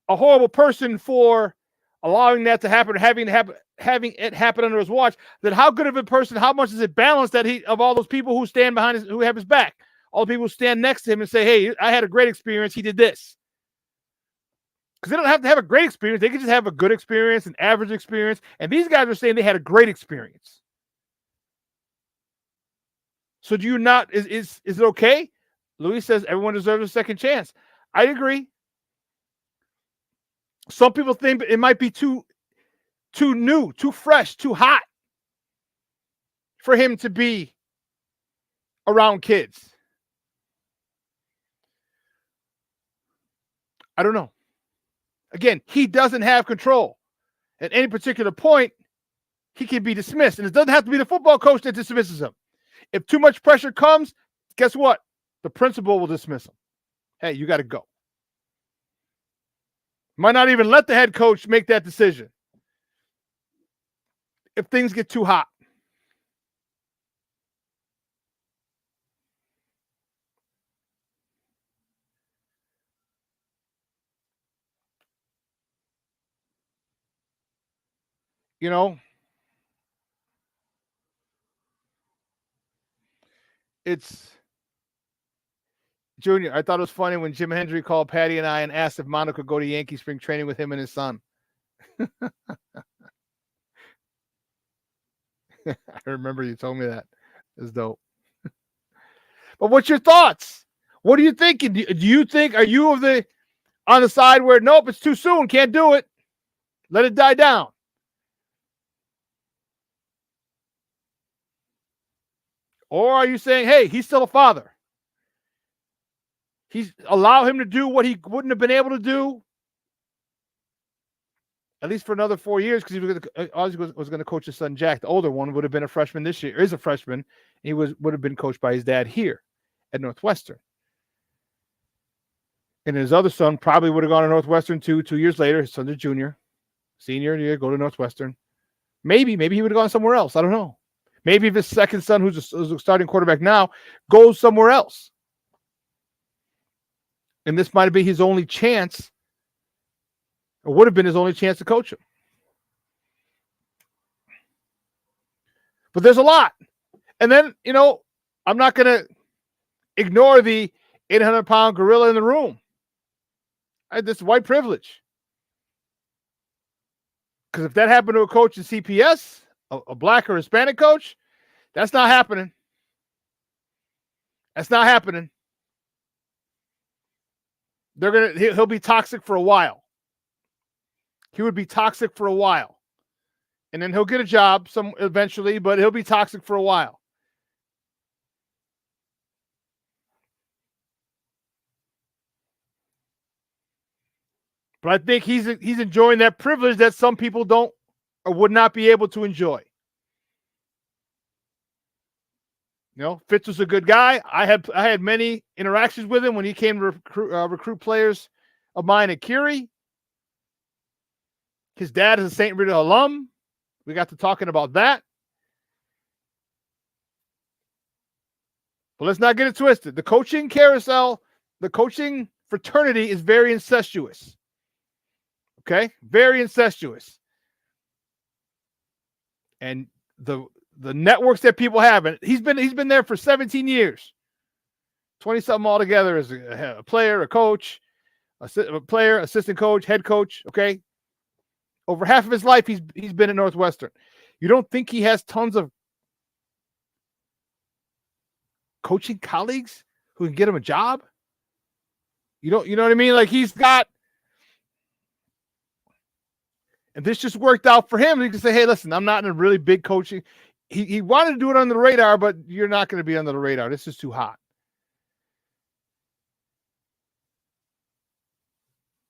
a horrible person for allowing that to happen, having it happen under his watch, then how good of a person, how much is it balanced that of all those people who stand behind who have his back, all the people who stand next to him and say, hey, I had a great experience, he did this. Because they don't have to have a great experience. They can just have a good experience, an average experience. And these guys are saying they had a great experience. So do you not, is it okay? Luis says everyone deserves a second chance. I agree. Some people think it might be too new, too fresh, too hot for him to be around kids. I don't know. Again, he doesn't have control. At any particular point, he can be dismissed. And it doesn't have to be the football coach that dismisses him. If too much pressure comes, guess what? The principal will dismiss him. Hey, you got to go. Might not even let the head coach make that decision if things get too hot. It's Junior. I thought it was funny when Jim Hendry called Patty and I and asked if Mono could go to Yankee spring training with him and his son. I remember you told me that. It's dope. But what's your thoughts? What are you thinking? Do you think, are you on the side where, nope, it's too soon, can't do it, let it die down? Or are you saying, hey, he's still a father? Allow him to do what he wouldn't have been able to do, at least for another 4 years, because he was going to coach his son Jack. The older one would have been a freshman this year, is a freshman. He would have been coached by his dad here at Northwestern. And his other son probably would have gone to Northwestern 2 years later. His son's a junior, senior year, go to Northwestern. Maybe he would have gone somewhere else. I don't know. Maybe if his second son, who's a starting quarterback now, goes somewhere else. And this might have been his only chance, or would have been his only chance to coach him. But there's a lot. And then, I'm not going to ignore the 800-pound gorilla in the room. This white privilege. Because if that happened to a coach in CPS, a black or Hispanic coach, that's not happening. That's not happening. He'll be toxic for a while. He would be toxic for a while. And then he'll get a job eventually, but he'll be toxic for a while. But I think he's enjoying that privilege that some people don't or would not be able to enjoy. Fitz was a good guy. I had many interactions with him when he came to recruit players of mine at Curie. His dad is a St. Rita alum. We got to talking about that. But let's not get it twisted. The coaching carousel, the coaching fraternity is very incestuous. Okay? Very incestuous. And the the networks that people have, and he's been there for 17 years, 20-something altogether as a player, a coach, a player, assistant coach, head coach. Okay, over half of his life he's been at Northwestern. You don't think he has tons of coaching colleagues who can get him a job? You know what I mean? Like, he's got, and this just worked out for him. He can say, hey, listen, I'm not in a really big coaching. He wanted to do it under the radar, but you're not going to be under the radar. This is too hot.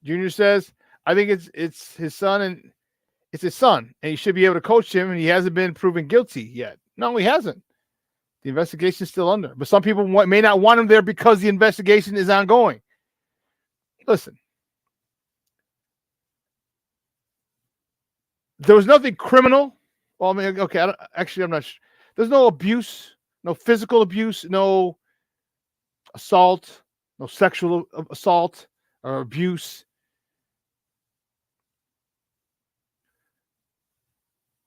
Junior says, I think it's his son, and it's his son, and he should be able to coach him, and he hasn't been proven guilty yet. No, he hasn't. The investigation is still under. But some people may not want him there because the investigation is ongoing. Listen. There was nothing criminal. Well, I mean, okay, I'm not sure. There's no abuse, no physical abuse, no assault, no sexual assault or abuse.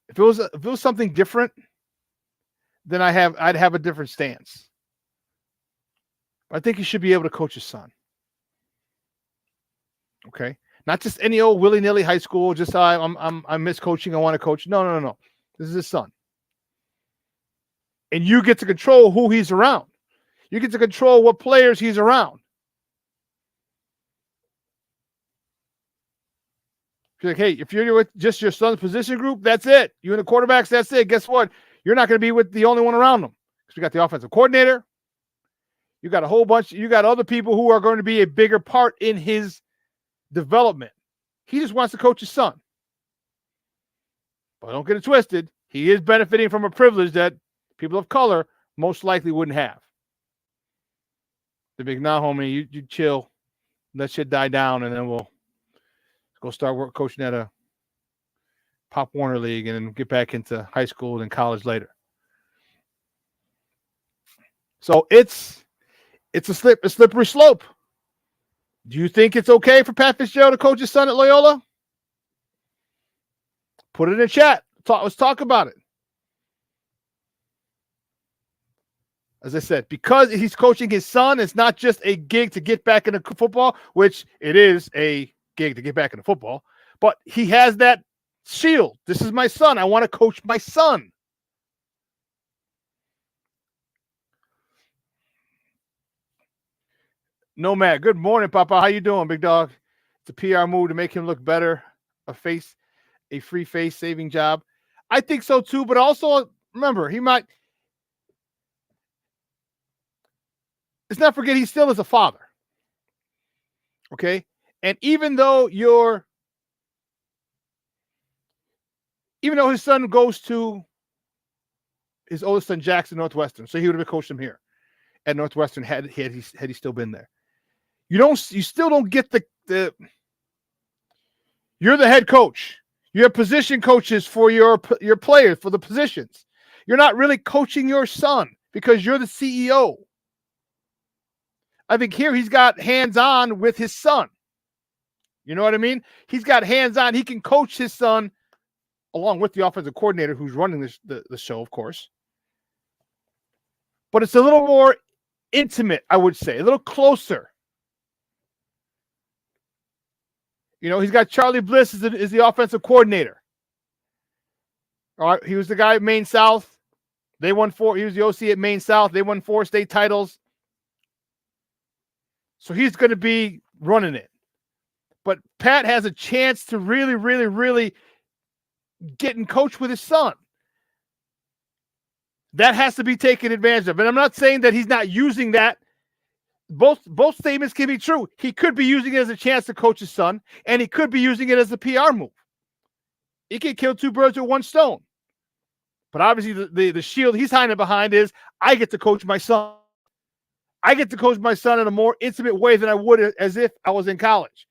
If it was something different, then I'd have a different stance. I think he should be able to coach his son. Okay, not just any old willy-nilly high school. Just I miss coaching. I want to coach. No. This is his son, and you get to control who he's around. You get to control what players he's around. Like, hey, if you're with just your son's position group, that's it. You and the quarterbacks, that's it. Guess what? You're not going to be with the only one around them, because you got the offensive coordinator. You got a whole bunch. You got other people who are going to be a bigger part in his development. He just wants to coach his son. But don't get it twisted. He is benefiting from a privilege that people of color most likely wouldn't have. The big, nah, homie, you chill. Let shit die down, and then we'll go start coaching at a Pop Warner League and then get back into high school and college later. So it's a slippery slope. Do you think it's okay for Pat Fitzgerald to coach his son at Loyola? Put it in the chat. Let's talk about it. As I said, because he's coaching his son, it's not just a gig to get back into football, which it is a gig to get back into football, but he has that shield. This is my son. I want to coach my son. Nomad, good morning, Papa. How you doing, big dog? It's a PR move to make him look better. A free face saving job. I think so too, but also remember, let's not forget he still is a father. Okay? And even though his son goes to his oldest son Jackson Northwestern, so he would have coached him here at Northwestern had he still been there. You still don't get the you're the head coach. You have position coaches for your players, for the positions. You're not really coaching your son because you're the CEO. I think here he's got hands-on with his son. You know what I mean? He's got hands-on. He can coach his son along with the offensive coordinator who's running the show, of course. But it's a little more intimate, I would say, a little closer. You know, he's got Charlie Bliss is the offensive coordinator. All right, he was the guy at Maine South. He was the OC at Maine South. They won 4 state titles. So he's going to be running it. But Pat has a chance to really, really, really get and coach with his son. That has to be taken advantage of. And I'm not saying that he's not using that. Both statements can be true. He could be using it as a chance to coach his son, and he could be using it as a PR move. He can kill 2 birds with 1 stone. But obviously the shield he's hiding behind is, I get to coach my son. I get to coach my son in a more intimate way than I would as if I was in college.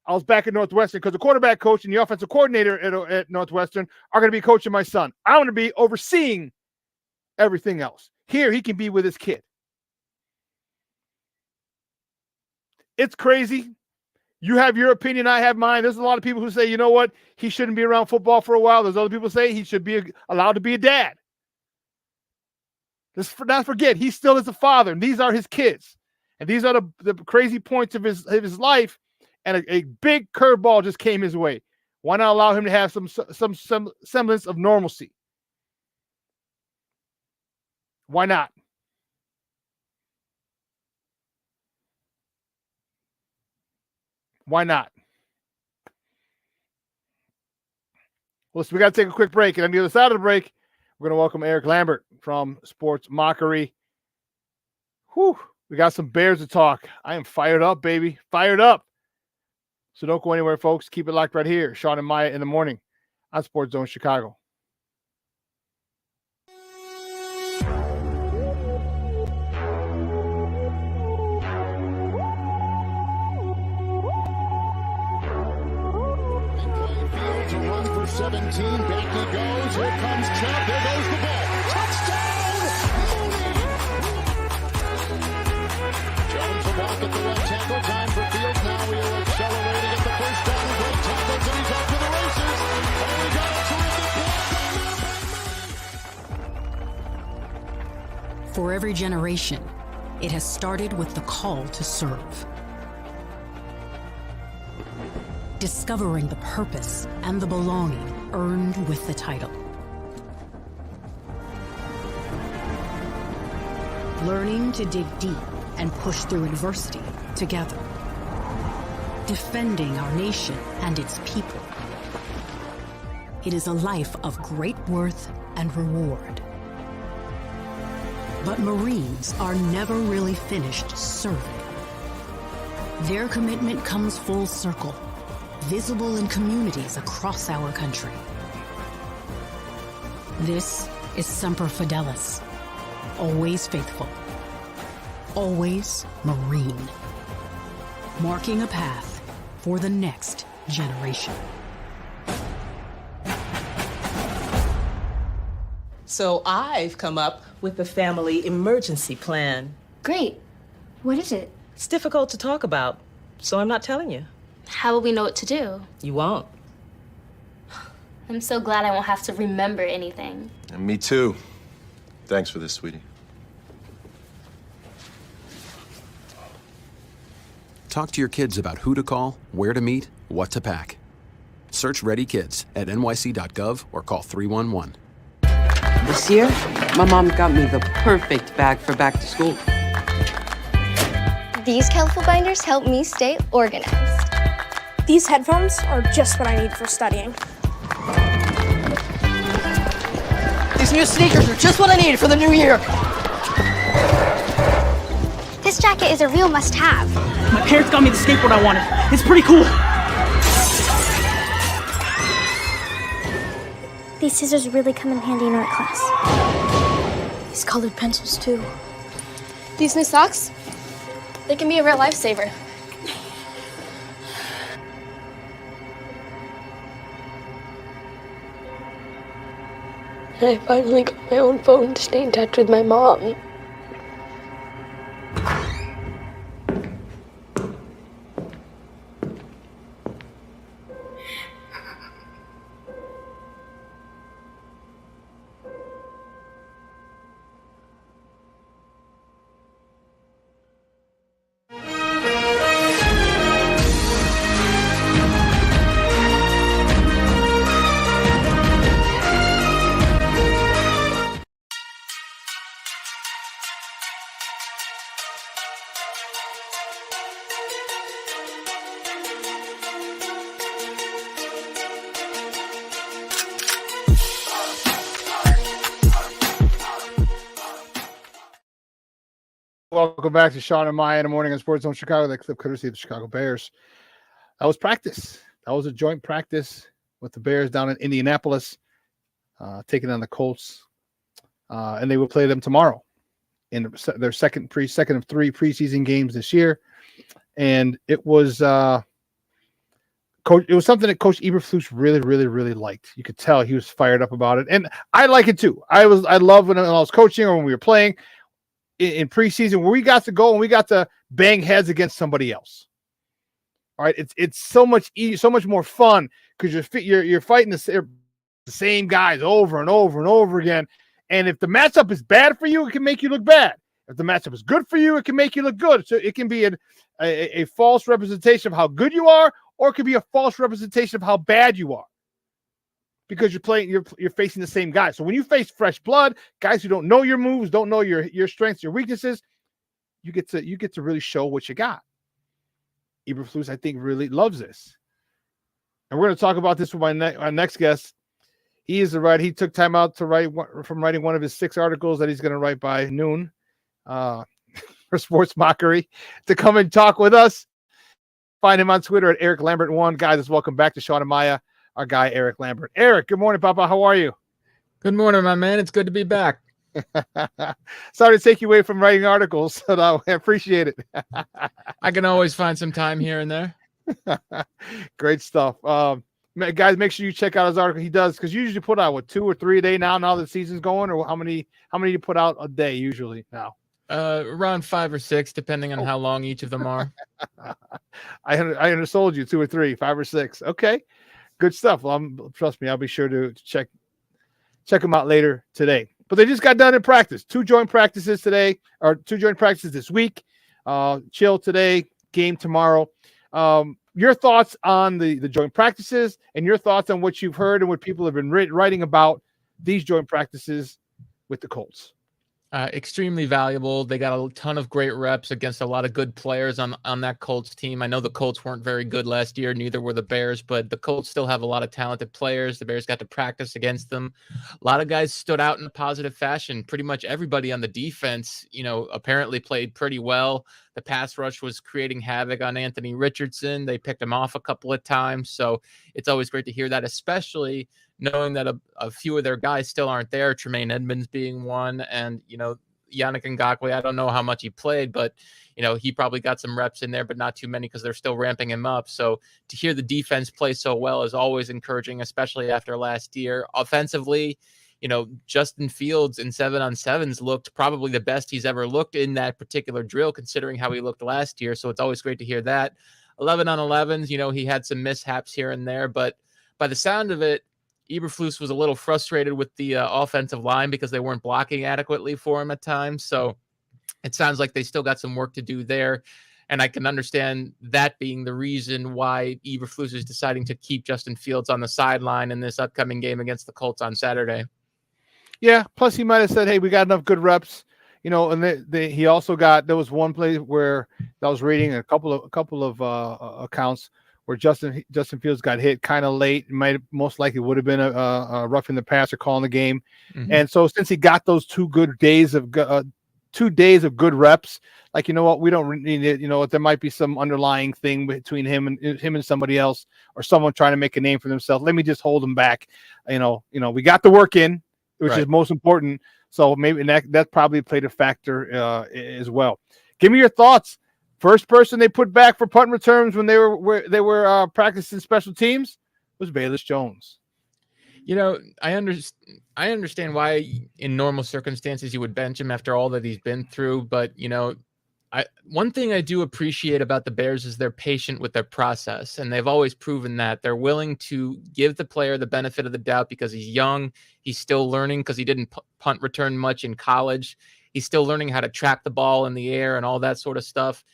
I was back at Northwestern because the quarterback coach and the offensive coordinator at Northwestern are going to be coaching my son. I'm going to be overseeing everything else. Here, he can be with his kid. It's crazy. You have your opinion, I have mine. There's a lot of people who say, you know what, he shouldn't be around football for a while. There's other people who say he should be allowed to be a dad. Let's not forget, he still is a father, and these are his kids. And these are the crazy points of his life. And a big curveball just came his way. Why not allow him to have some semblance of normalcy? Why not? Why not? Well, so we got to take a quick break. And on the other side of the break, we're going to welcome Eric Lambert from Sports Mockery. Whew, we got some Bears to talk. I am fired up, baby. Fired up. So don't go anywhere, folks. Keep it locked right here. Shawn and Maya in the morning on Sports Zone Chicago.
To run for 17, back he goes, here comes Chubb, there goes the ball, touchdown, Mooney! Jones will walk at the left tackle, time for Fields, now he'll accelerate to get the first down, great tackles, and he's off to the races, and we got a terrific block.
For every generation, it has started with the call to serve. Discovering the purpose and the belonging earned with the title. Learning to dig deep and push through adversity together. Defending our nation and its people. It is a life of great worth and reward. But Marines are never really finished serving. Their commitment comes full circle, visible in communities across our country. This is Semper Fidelis, always faithful, always Marine, marking a path for the next generation.
So I've come up with the family emergency plan.
Great. What is it?
It's difficult to talk about, so I'm not telling you.
How will we know what to do?
You won't.
I'm so glad I won't have to remember anything.
And me too. Thanks for this, sweetie.
Talk to your kids about who to call, where to meet, what to pack. Search Ready Kids at nyc.gov or call 311.
This year, my mom got me the perfect bag for back to school.
These colorful binders help me stay organized.
These headphones are just what I need for studying.
These new sneakers are just what I need for the new year.
This jacket is a real must-have.
My parents got me the skateboard I wanted. It's pretty cool.
These scissors really come in handy in art class. These colored pencils, too. These new socks? They can be a real lifesaver. I finally got my own phone to stay in touch with my mom.
Welcome back to Shawn and Maya in the morning on Sports Zone Chicago. That clip courtesy of the Chicago Bears. That was practice. That was a joint practice with the Bears down in Indianapolis, taking on the Colts, and they will play them tomorrow in their second of 3 preseason games this year. And it was Coach. It was something that Coach Eberflus really liked. You could tell he was fired up about it, and I like it too. I love when I was coaching or when we were playing in preseason where we got to go and we got to bang heads against somebody else. All right, it's so much so much more fun because you're fighting the same guys over and over and over again, And if the matchup is bad for you, it can make you look bad. If the matchup is good for you, it can make you look good. So it can be a false representation of how good you are, or it could be a false representation of how bad you are. Because you're facing the same guy. So when you face fresh blood, guys who don't know your moves, don't know your strengths, your weaknesses, you get to really show what you got. Eberflus, I think, really loves this. And we're going to talk about this with our next guest. He is the writer. He took time out to writing one of his 6 articles that he's going to write by noon for Sports Mockery, to come and talk with us. Find him on Twitter at Eric Lambert1. Guys, welcome back to Shawn and Maya, our guy Eric Lambert. Eric, good morning, Papa. How are you?
Good morning, my man. It's good to be back.
Sorry to take you away from writing articles, but I appreciate it.
I can always find some time here and there.
Great stuff. Guys, make sure you check out his article. He does, because you usually put out 2 or 3 a day now the season's going, or how many you put out a day usually now?
Around 5 or 6, depending on how long each of them are.
I undersold you 2 or 3, 5 or 6. Okay, good stuff. Well, trust me, I'll be sure to check them out later today. But they just got done in practice. 2 joint practices today, or 2 joint practices this week. Chill today, game tomorrow. Your thoughts on the joint practices, and your thoughts on what you've heard and what people have been writing about these joint practices with the Colts.
Extremely valuable. They got a ton of great reps against a lot of good players on that Colts team. I know the Colts weren't very good last year, neither were the Bears, but the Colts still have a lot of talented players. The Bears got to practice against them. A lot of guys stood out in a positive fashion. Pretty much everybody on the defense, apparently played pretty well. The pass rush was creating havoc on Anthony Richardson. They picked him off a couple of times. So it's always great to hear that, especially knowing that a few of their guys still aren't there, Tremaine Edmonds being one, and, Yannick Ngakoue, I don't know how much he played, but, he probably got some reps in there, but not too many because they're still ramping him up. So to hear the defense play so well is always encouraging, especially after last year. Offensively, Justin Fields in 7-on-7s looked probably the best he's ever looked in that particular drill, considering how he looked last year. So it's always great to hear that. 11-on-11s, he had some mishaps here and there, but by the sound of it, Eberflus was a little frustrated with the offensive line because they weren't blocking adequately for him at times. So it sounds like they still got some work to do there. And I can understand that being the reason why Eberflus is deciding to keep Justin Fields on the sideline in this upcoming game against the Colts on Saturday.
Yeah. Plus, he might have said, "Hey, we got enough good reps." And he also there was one play where I was reading a couple of accounts where Justin Fields got hit kind of late. Most likely would have been a roughing the passer calling the game. Mm-hmm. And so since he got those 2 days of good reps, like, you know what, we don't need it. There might be some underlying thing between him and somebody else, or someone trying to make a name for themselves. Let me just hold him back. We got the work in, which is most important. So maybe that probably played a factor as well. Give me your thoughts. First person they put back for punt returns when they were practicing special teams was Bayless Jones.
I understand why in normal circumstances you would bench him after all that he's been through, but one thing I do appreciate about the Bears is they're patient with their process, and they've always proven that. They're willing to give the player the benefit of the doubt because he's young, he's still learning because he didn't punt return much in college. He's still learning how to track the ball in the air and all that sort of stuff.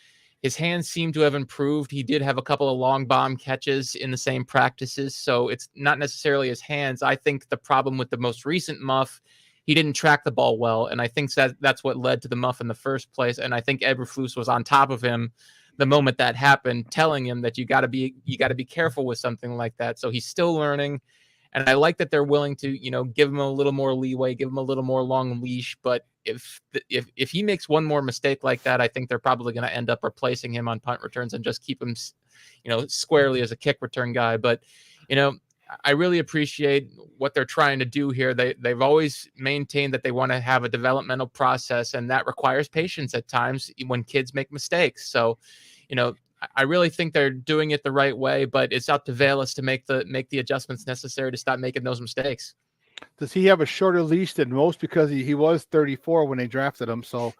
His hands seem to have improved. He did have a couple of long bomb catches in the same practices, so it's not necessarily his hands. I think the problem with the most recent muff, he didn't track the ball well, and I think that's what led to the muff in the first place. And I think Eberflus was on top of him the moment that happened, telling him that you got to be careful with something like that. So he's still learning, and I like that they're willing to give him a little more leeway, give him a little more long leash. But if he makes one more mistake like that, I think they're probably going to end up replacing him on punt returns and just keep him, squarely as a kick return guy. But, I really appreciate what they're trying to do here. They've always maintained that they want to have a developmental process, and that requires patience at times when kids make mistakes. So, I really think they're doing it the right way, but it's up to Bayless to make the adjustments necessary to stop making those mistakes.
Does he have a shorter leash than most because he was 34 when they drafted him? So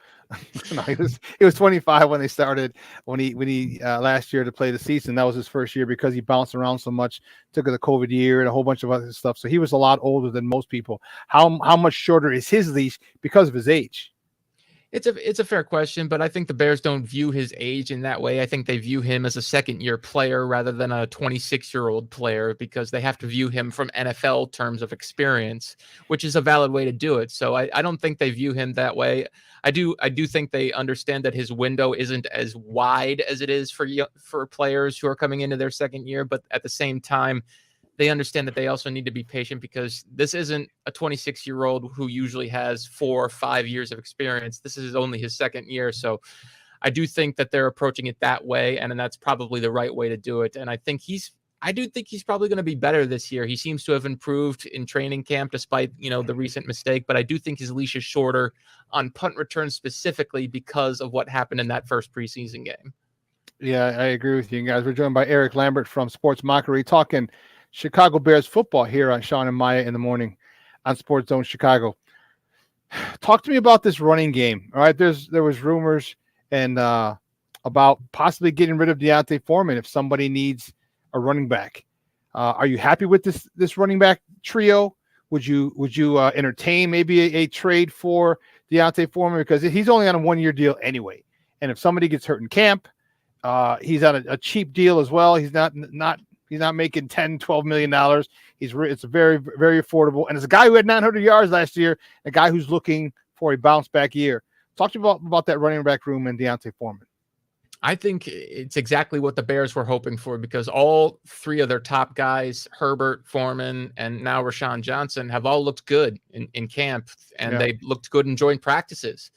no, he was 25 when they started when he last year to play the season. That was his first year because he bounced around so much, took the COVID year and a whole bunch of other stuff. So he was a lot older than most people. How much shorter is his leash because of his age?
It's a fair question, but I think the Bears don't view his age in that way. I think they view him as a second-year player rather than a 26-year-old player because they have to view him from NFL terms of experience, which is a valid way to do it. So I don't think they view him that way. I do think they understand that his window isn't as wide as it is for players who are coming into their second year, but at the same time, they understand that they also need to be patient because this isn't a 26-year-old who usually has 4 or 5 years of experience. This is only his second year. So I do think that they're approaching it that way. And that's probably the right way to do it. And I do think he's probably going to be better this year. He seems to have improved in training camp despite, the recent mistake, but I do think his leash is shorter on punt returns specifically because of what happened in that first preseason game.
Yeah, I agree with you guys. We're joined by Eric Lambert from Sports Mockery talking Chicago Bears football here on Shawn and Maya in the morning on Sports Zone Chicago. Talk to me about this running game. All right, there was rumors and about possibly getting rid of D'Onta Foreman if somebody needs a running back. Are you happy with this running back trio? Would you entertain maybe a trade for D'Onta Foreman because he's only on a 1-year deal anyway, and if somebody gets hurt in camp, he's on a cheap deal as well. He's not making $10-12 million. It's very, very affordable. And it's a guy who had 900 yards last year, a guy who's looking for a bounce back year. Talk to me about that running back room and D'Onta Foreman.
I think it's exactly what the Bears were hoping for because all three of their top guys, Herbert, Foreman, and now Rashawn Johnson, have all looked good in camp, and they looked good in joint practices.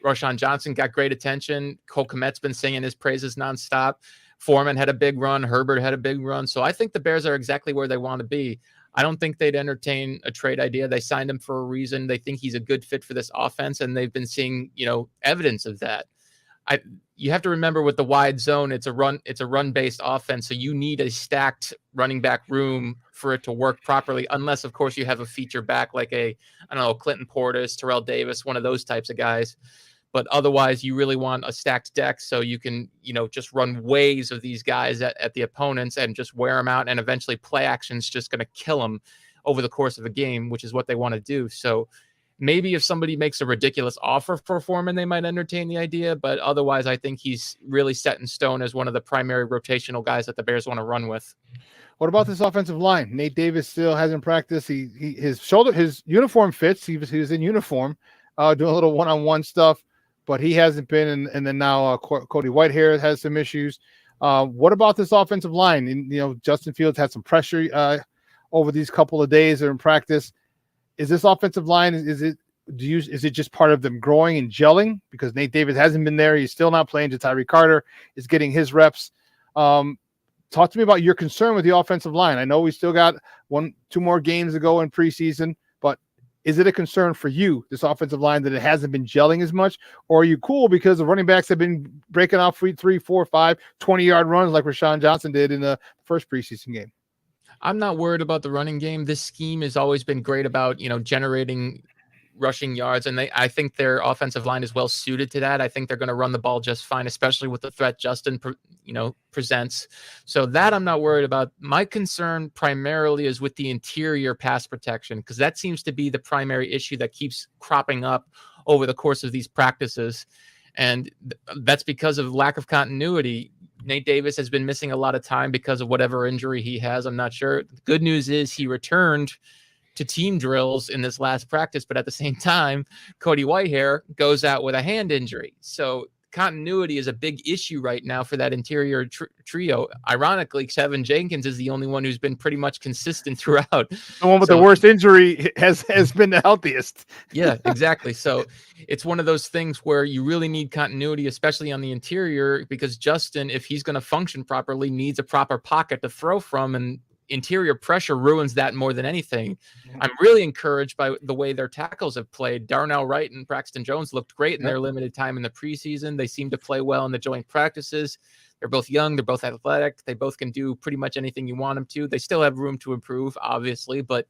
Rashawn Johnson got great attention. Cole Kmet's been singing his praises nonstop. Foreman had a big run. Herbert had a big run. So I think the Bears are exactly where they want to be. I don't think they'd entertain a trade idea. They signed him for a reason. They think he's a good fit for this offense, and they've been seeing, evidence of that. You have to remember with the wide zone, it's a run-based offense, so you need a stacked running back room for it to work properly, unless, of course, you have a feature back like Clinton Portis, Terrell Davis, one of those types of guys. But otherwise, you really want a stacked deck so you can, just run waves of these guys at the opponents and just wear them out. And eventually play action's just going to kill them over the course of a game, which is what they want to do. So maybe if somebody makes a ridiculous offer for Foreman, they might entertain the idea. But otherwise, I think he's really set in stone as one of the primary rotational guys that the Bears want to run with.
What about this offensive line? Nate Davis still hasn't practiced. His uniform fits. He was in uniform, doing a little one-on-one stuff. But he hasn't been, and then now Cody Whitehair has some issues. What about this offensive line? And, Justin Fields had some pressure over these couple of days in practice. Is this offensive line? Is it just part of them growing and gelling? Because Nate Davis hasn't been there. He's still not playing. Ja'Tyre Carter is getting his reps. Talk to me about your concern with the offensive line. I know we still got 1-2 more games to go in preseason, but is it a concern for you, this offensive line, that it hasn't been gelling as much? Or are you cool because the running backs have been breaking off 3, 4, 5, 20-yard runs like Rashawn Johnson did in the first preseason game?
I'm not worried about the running game. This scheme has always been great about, generating rushing yards, and I think their offensive line is well suited to that. I think they're going to run the ball just fine, especially with the threat Justin presents. So that I'm not worried about. My concern primarily is with the interior pass protection, because that seems to be the primary issue that keeps cropping up over the course of these practices, and that's because of lack of continuity. Nate Davis has been missing a lot of time because of whatever injury he has. I'm not sure. The good news is he returned to team drills in this last practice, but at the same time, Cody Whitehair goes out with a hand injury. So continuity is a big issue right now for that interior trio. Ironically, Kevin Jenkins is the only one who's been pretty much consistent throughout.
The one with the worst injury has been the healthiest.
Yeah, exactly. So it's one of those things where you really need continuity, especially on the interior, because Justin, if he's going to function properly, needs a proper pocket to throw from, and interior pressure ruins that more than anything. I'm really encouraged by the way their tackles have played. Darnell Wright and Braxton Jones looked great in their limited time in the preseason. They seem to play well in the joint practices. They're both young. They're both athletic. They both can do pretty much anything you want them to. They still have room to improve, obviously, but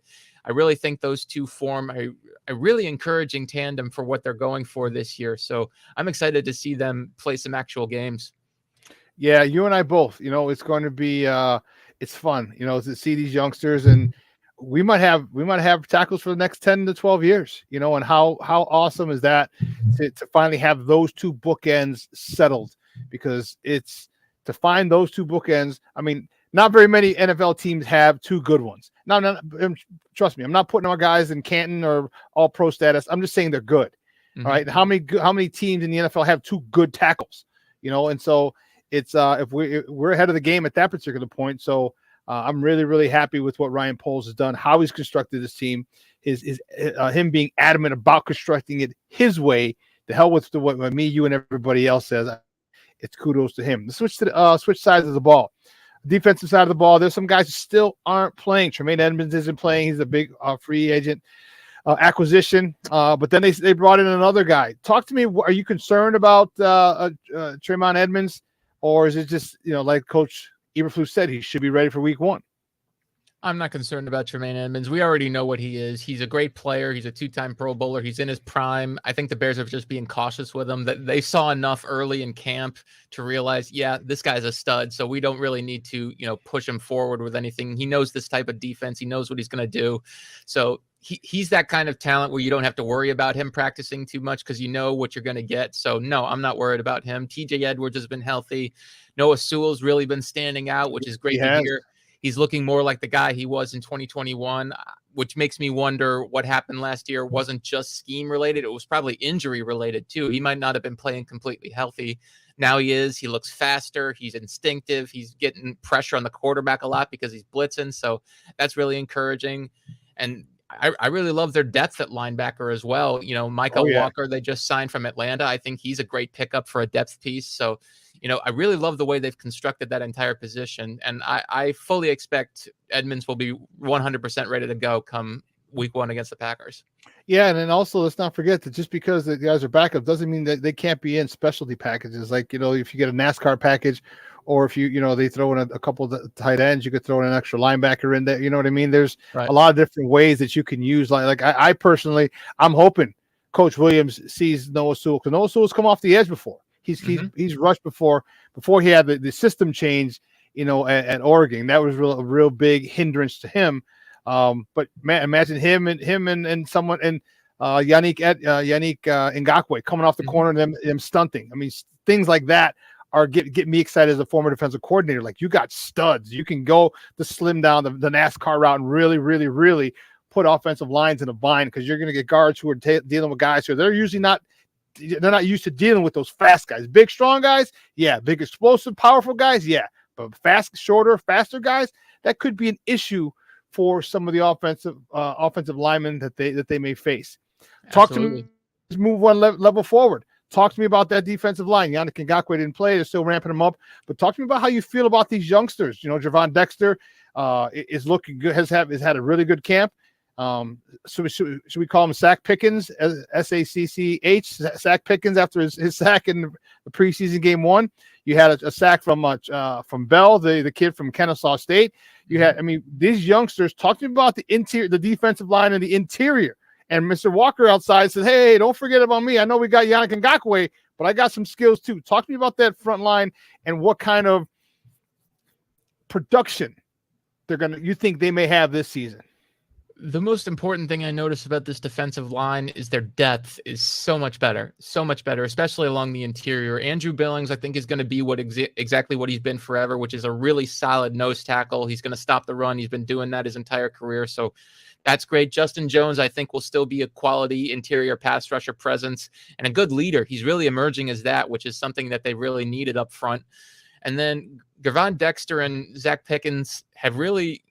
I really think those two form a really encouraging tandem for what they're going for this year. So I'm excited to see them play some actual games.
Yeah, you and I both. It's going to be it's fun, to see these youngsters, and we might have tackles for the next 10 to 12 years, and how awesome is that to finally have those two bookends settled, because it's to find those two bookends. I mean, not very many NFL teams have two good ones. No, trust me, I'm not putting our guys in Canton or all pro status. I'm just saying they're good.
Mm-hmm.
All right. How many teams in the NFL have two good tackles? And so it's if we're ahead of the game at that particular point. So I'm really, really happy with what Ryan Poles has done, how he's constructed this team, him being adamant about constructing it his way. The hell with what me, you, and everybody else says. It's kudos to him. Switch sides of the ball. Defensive side of the ball, there's some guys who still aren't playing. Tremaine Edmonds isn't playing. He's a big free agent acquisition. But then they brought in another guy. Talk to me. Are you concerned about Tremaine Edmonds, or is it just, like Coach Eberflus said, he should be ready for week 1?
I'm not concerned about Tremaine Edmonds. We already know what he is. He's a great player. He's a 2-time Pro Bowler. He's in his prime. I think the Bears are just being cautious with him. That they saw enough early in camp to realize, yeah, this guy's a stud. So we don't really need to, push him forward with anything. He knows this type of defense. He knows what he's going to do. So he's that kind of talent where you don't have to worry about him practicing too much because you know what you're going to get. So no, I'm not worried about him. TJ Edwards has been healthy. Noah Sewell's really been standing out, which is great to hear. He's looking more like the guy he was in 2021, which makes me wonder what happened last year wasn't just scheme related. It was probably injury related too. He might not have been playing completely healthy. Now he is. He looks faster. He's instinctive. He's getting pressure on the quarterback a lot because he's blitzing. So that's really encouraging. And I really love their depth at linebacker as well. Micah Walker, they just signed from Atlanta. I think he's a great pickup for a depth piece. So, I really love the way they've constructed that entire position. And I fully expect Edmonds will be 100% ready to go come week 1 against the Packers.
Yeah, and then also let's not forget that just because the guys are backup doesn't mean that they can't be in specialty packages. Like, if you get a NASCAR package, or if they throw in a couple of tight ends, you could throw in an extra linebacker in there. You know what I mean? There's a lot of different ways that you can use. Like I personally, I'm hoping Coach Williams sees Noah Sewell, because Noah Sewell's come off the edge before. He's rushed before he had the system change, at Oregon. That was a real big hindrance to him. But man, imagine him and someone and Yannick Ngakoue coming off the corner and them stunting. I mean, things like that are get me excited as a former defensive coordinator. Like, you got studs. You can go to slim down the NASCAR route and really, really, really put offensive lines in a bind, because you're going to get guards who are dealing with guys who they're not used to dealing with those fast guys. Big, strong guys, yeah. Big, explosive, powerful guys, yeah. But faster guys, that could be an issue for some of the offensive linemen that they may face. Talk to me. Let's move one level forward. Talk to me about that defensive line. Yannick Ngakoue didn't play. They're still ramping him up. But talk to me about how you feel about these youngsters. Javon Dexter is looking good, has had a really good camp. So should we call him Sack Pickens, SACCH, Sack Pickens, after his sack in the preseason game 1? You had a sack from Bell, the kid from Kennesaw State. You had, these youngsters. Talk to me about the defensive line and the interior. And Mr. Walker outside said, "Hey, don't forget about me. I know we got Yannick Ngakoue, but I got some skills too." Talk to me about that front line and what kind of production you think they may have this season.
The most important thing I noticed about this defensive line is their depth is so much better, especially along the interior. Andrew Billings, I think, is going to be exactly what he's been forever, which is a really solid nose tackle. He's going to stop the run. He's been doing that his entire career. So that's great. Justin Jones, I think, will still be a quality interior pass rusher presence and a good leader. He's really emerging as that, which is something that they really needed up front. And then Javon Dexter and Zach Pickens have really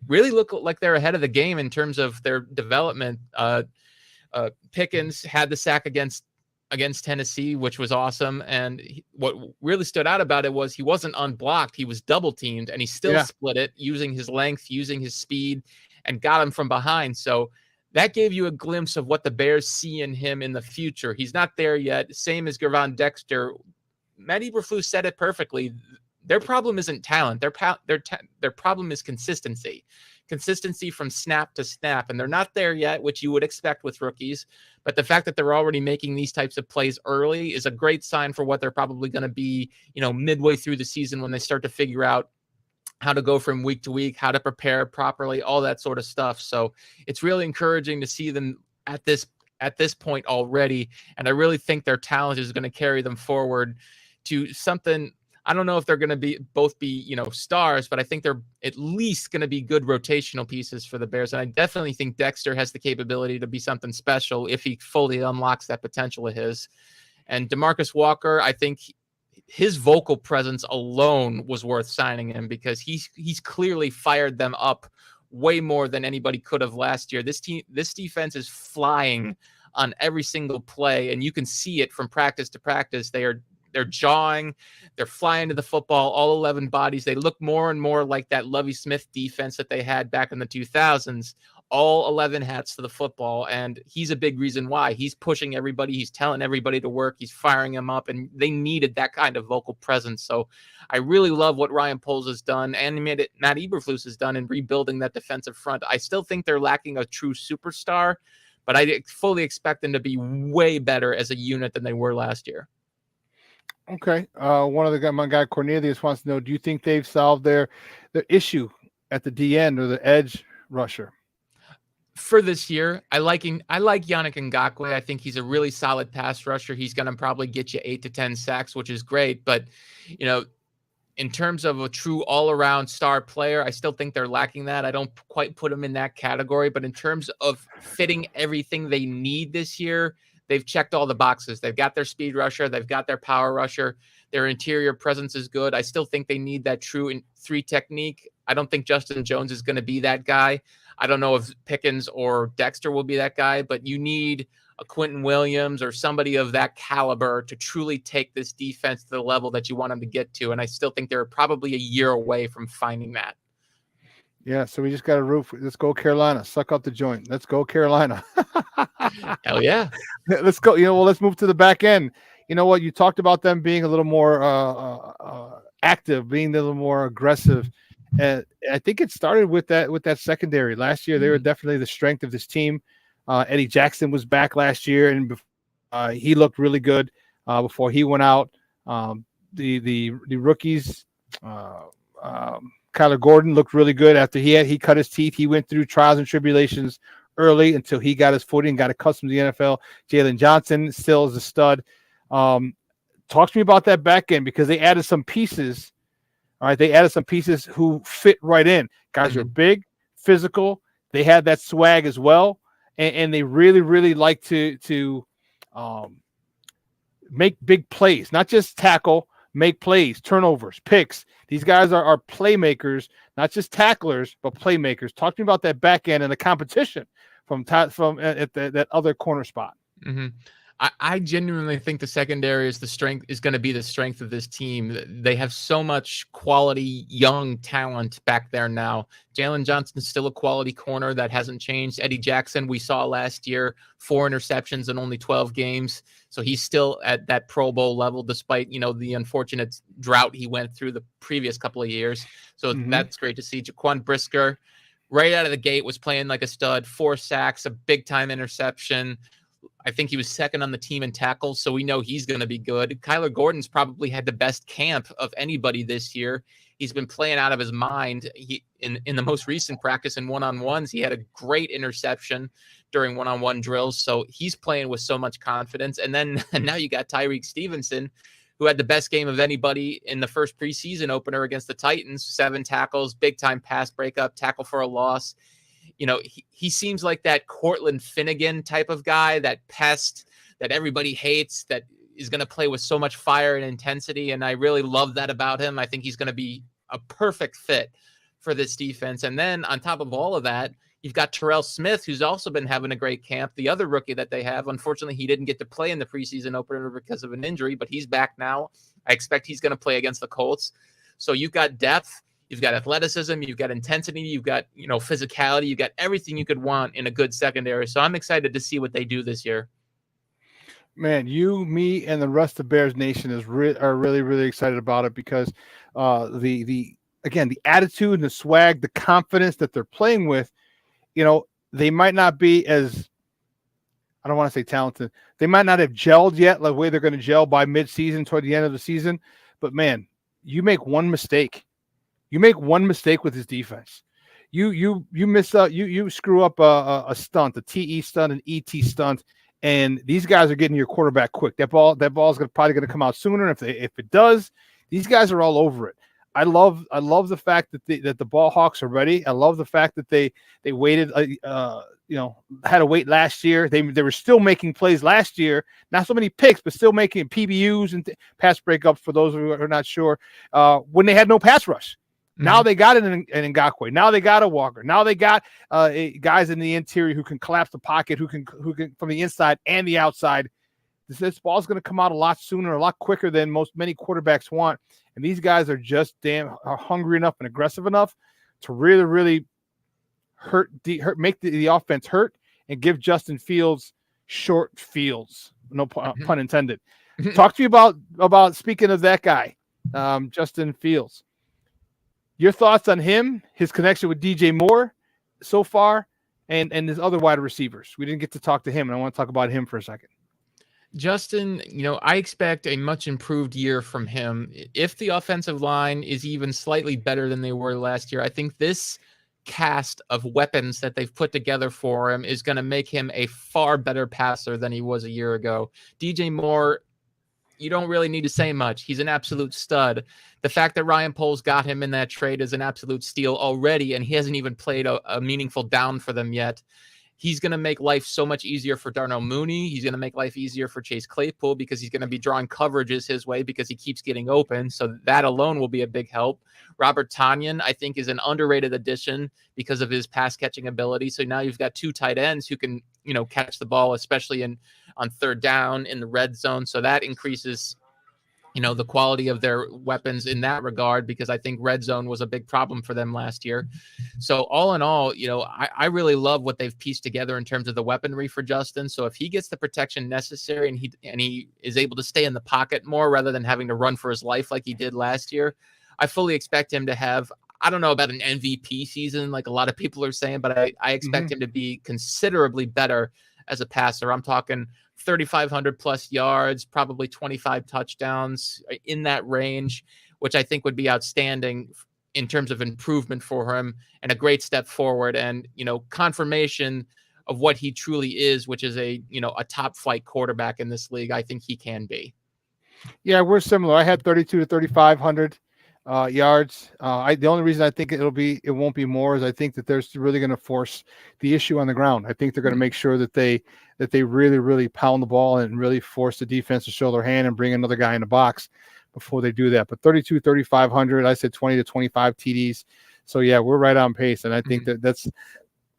look like they're ahead of the game in terms of their development. Pickens had the sack against Tennessee, which was awesome. And what really stood out about it was he wasn't unblocked. He was double teamed, and he still split it using his length, using his speed, and got him from behind. So that gave you a glimpse of what the Bears see in him in the future. He's not there yet. Same as Javon Dexter. Matt Eberflus said it perfectly. Their problem isn't talent. Their problem is consistency. consistency from snap to snap, and they're not there yet, which you would expect with rookies. But the fact that they're already making these types of plays early is a great sign for what they're probably going to be, midway through the season when they start to figure out how to go from week to week, how to prepare properly, all that sort of stuff. So it's really encouraging to see them at this point already. And I really think their talent is going to carry them forward to something. I don't know if they're going to both be stars, but I think they're at least going to be good rotational pieces for the Bears. And I definitely think Dexter has the capability to be something special if he fully unlocks that potential of his. And DeMarcus Walker, I think his vocal presence alone was worth signing him, because he's clearly fired them up way more than anybody could have last year. This defense is flying on every single play, and you can see it from practice to practice. They're jawing, they're flying to the football, all 11 bodies. They look more and more like that Lovie Smith defense that they had back in the 2000s, all 11 hats to the football. And he's a big reason why. He's pushing everybody. He's telling everybody to work. He's firing them up, and they needed that kind of vocal presence. So I really love what Ryan Poles has done and Matt Eberflus has done in rebuilding that defensive front. I still think they're lacking a true superstar, but I fully expect them to be way better as a unit than they were last year.
Okay. My guy Cornelius wants to know, do you think they've solved their issue at the D end or the edge rusher?
For this year, I like Yannick Ngakoue. I think he's a really solid pass rusher. He's going to probably get you 8 to 10 sacks, which is great. But, in terms of a true all-around star player, I still think they're lacking that. I don't quite put them in that category. But in terms of fitting everything they need this year, they've checked all the boxes. They've got their speed rusher. They've got their power rusher. Their interior presence is good. I still think they need that true 3 technique. I don't think Justin Jones is going to be that guy. I don't know if Pickens or Dexter will be that guy, but you need a Quentin Williams or somebody of that caliber to truly take this defense to the level that you want them to get to. And I still think they're probably a year away from finding that.
Yeah, so we just got a roof. Let's go Carolina. Suck up the joint. Let's go Carolina.
Hell yeah.
Let's go. Let's move to the back end. You know what? You talked about them being a little more active, being a little more aggressive. And I think it started with that secondary. Last year, they were definitely the strength of this team. Eddie Jackson was back last year, and he looked really good before he went out. The rookies, Kyler Gordon looked really good after he cut his teeth. He went through trials and tribulations early until he got his footing, got accustomed to the NFL. Jalen Johnson still is a stud. Talk to me about that back end, because they added some pieces. All right, they added some pieces who fit right in. Guys are big, physical. They had that swag as well, and they really, really like to make big plays, not just tackle, make plays, turnovers, picks. These guys are playmakers, not just tacklers, but playmakers. Talk to me about that back end and the competition from that other corner spot.
Mm-hmm. I genuinely think the secondary is going to be the strength of this team. They have so much quality young talent back there now. Jalen Johnson's still a quality corner that hasn't changed. Eddie Jackson, we saw last year, 4 interceptions in only 12 games. So he's still at that Pro Bowl level, despite, the unfortunate drought he went through the previous couple of years. So that's great to see. Jaquan Brisker, right out of the gate, was playing like a stud, 4 sacks, a big time interception. I think he was second on the team in tackles, so we know he's going to be good. Kyler Gordon's probably had the best camp of anybody this year. He's been playing out of his mind. In the most recent practice in one-on-ones, he had a great interception during one-on-one drills, so he's playing with so much confidence. And then now you got Tyreek Stevenson, who had the best game of anybody in the first preseason opener against the Titans, 7 tackles, big-time pass breakup, tackle for a loss. He seems like that Cortland Finnegan type of guy, that pest that everybody hates, that is going to play with so much fire and intensity. And I really love that about him. I think he's going to be a perfect fit for this defense. And then on top of all of that, you've got Terrell Smith, who's also been having a great camp. The other rookie that they have, unfortunately, he didn't get to play in the preseason opener because of an injury, but he's back now. I expect he's going to play against the Colts. So you've got depth. You've got athleticism, you've got intensity, you've got, physicality, you've got everything you could want in a good secondary. So I'm excited to see what they do this year.
Man, you, me, and the rest of Bears Nation are really, really excited about it, because the again, the attitude and the swag, the confidence that they're playing with, they might not be as, I don't want to say talented. They might not have gelled yet, like the way they're going to gel by mid-season toward the end of the season. But man, you make one mistake. You make one mistake with this defense. You miss out. You screw up a stunt, a TE stunt, an ET stunt, and these guys are getting your quarterback quick. That ball's probably going to come out sooner. If it does, these guys are all over it. I love the fact that the ball hawks are ready. I love the fact that they waited. Had to wait last year. They were still making plays last year. Not so many picks, but still making PBUs and pass breakups. For those who are not sure, when they had no pass rush. Now they got an Ngakwe. Now they got a Walker. Now they got guys in the interior who can collapse the pocket, who can from the inside and the outside. This ball's going to come out a lot sooner, a lot quicker than many quarterbacks want. And these guys are just are hungry enough and aggressive enough to really, really make the offense hurt and give Justin Fields short fields. No pun intended. Talk to me about speaking of that guy, Justin Fields. Your thoughts on him, his connection with DJ Moore so far, and his other wide receivers. We didn't get to talk to him, and I want to talk about him for a second.
Justin, I expect a much improved year from him. If the offensive line is even slightly better than they were last year, I think this cast of weapons that they've put together for him is going to make him a far better passer than he was a year ago. DJ Moore, you don't really need to say much. He's an absolute stud. The fact that Ryan Poles got him in that trade is an absolute steal already, and he hasn't even played a meaningful down for them yet. He's going to make life so much easier for Darnell Mooney. He's going to make life easier for Chase Claypool because he's going to be drawing coverages his way because he keeps getting open. So that alone will be a big help. Robert Tonyan, I think, is an underrated addition because of his pass catching ability. So now you've got two tight ends who can, catch the ball, especially on third down in the red zone. So that increases the quality of their weapons in that regard, because I think red zone was a big problem for them last year. So all in all, I really love what they've pieced together in terms of the weaponry for Justin. So if he gets the protection necessary and he is able to stay in the pocket more rather than having to run for his life like he did last year, I fully expect him to have, I don't know about an MVP season like a lot of people are saying, but I expect him to be considerably better as a passer. I'm talking 3,500 plus yards, probably 25 touchdowns in that range, which I think would be outstanding in terms of improvement for him and a great step forward and, confirmation of what he truly is, which is a top flight quarterback in this league. I think he can be.
Yeah, we're similar. I had 32 to 3,500 yards. The only reason I think it won't be more is I think that they're really going to force the issue on the ground. I think they're going to make sure that they really, really pound the ball and really force the defense to show their hand and bring another guy in the box before they do that. But 32, 3,500, I said 20 to 25 TDs. So yeah, we're right on pace. And I think that's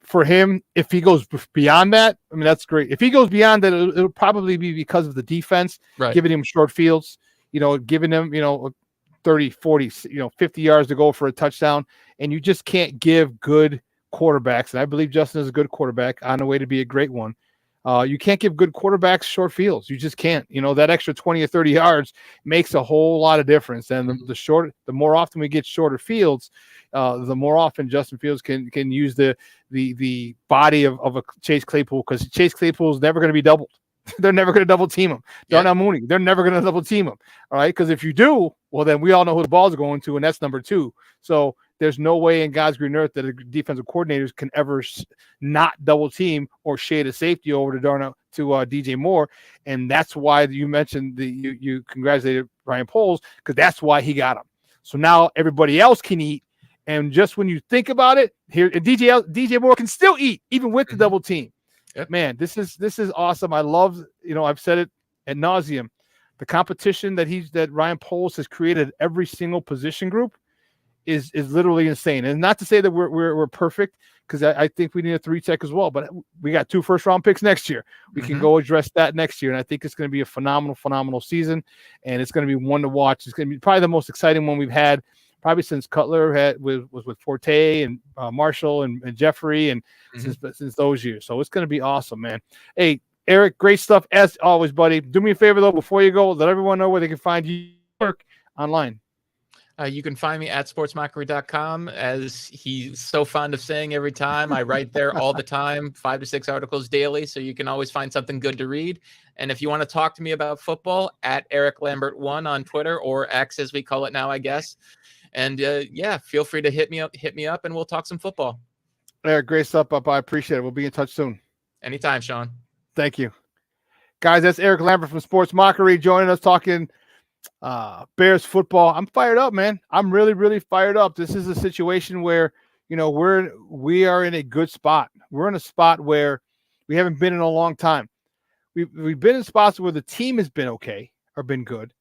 for him. If he goes beyond that, I mean, that's great. If he goes beyond that, it'll probably be because of the defense, giving him short fields, giving him, 30, 40, 50 yards to go for a touchdown. And you just can't give good quarterbacks. And I believe Justin is a good quarterback on the way to be a great one. You can't give good quarterbacks short fields. You just can't. That extra 20 or 30 yards makes a whole lot of difference. And the more often we get shorter fields, the more often Justin Fields can use the body of a Chase Claypool, because Chase Claypool is never going to be doubled. They're never going to double team him. Darnell Mooney, they're never going to double team him. All right. Because if you do, well, then we all know who the ball's going to, and that's number 2. So there's no way in God's green earth that defensive coordinators can ever not double team or shade a safety over to DJ Moore. And that's why you mentioned you congratulated Ryan Poles, because that's why he got him. So now everybody else can eat. And just when you think about it, here DJ Moore can still eat even with the double team. Yep. Man, this is awesome. I love, I've said it ad nauseum. The competition that Ryan Poles has created at every single position group is literally insane. And not to say that we're perfect, because I think we need a 3-tech as well. But we got 2 first-round picks next year. We can go address that next year. And I think it's going to be a phenomenal season. And it's going to be one to watch. It's going to be probably the most exciting one we've had probably since Cutler was with Forte and Marshall and Jeffrey, and since those years. So it's going to be awesome, man. Hey, Eric, great stuff as always, buddy. Do me a favor though, before you go, let everyone know where they can find you work online.
You can find me at sportsmockery.com, as he's so fond of saying every time. I write there all the time, 5 to 6 articles daily, so you can always find something good to read. And if you want to talk to me about football, at Eric Lambert1 on Twitter, or X as we call it now, I guess. And yeah, feel free to hit me up, and we'll talk some football.
Eric, great stuff, up. I appreciate it. We'll be in touch soon.
Anytime, Shawn.
Thank you. Guys, that's Eric Lambert from Sports Mockery joining us, talking Bears football. I'm fired up, man. I'm really, really fired up. This is a situation where, we are in a good spot. We're in a spot where we haven't been in a long time. We've been in spots where the team has been okay or been good,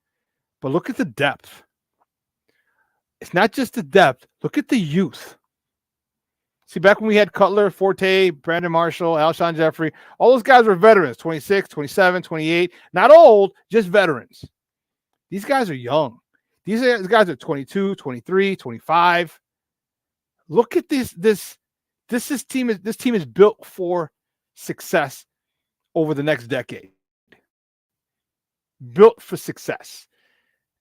but look at the depth. It's not just the depth. Look at the youth. See, back when we had Cutler, Forte, Brandon Marshall, Alshon Jeffrey, all those guys were veterans, 26, 27, 28. Not old, just veterans. These guys are young. These guys are 22, 23, 25. Look at this. This team is built for success over the next decade. Built for success.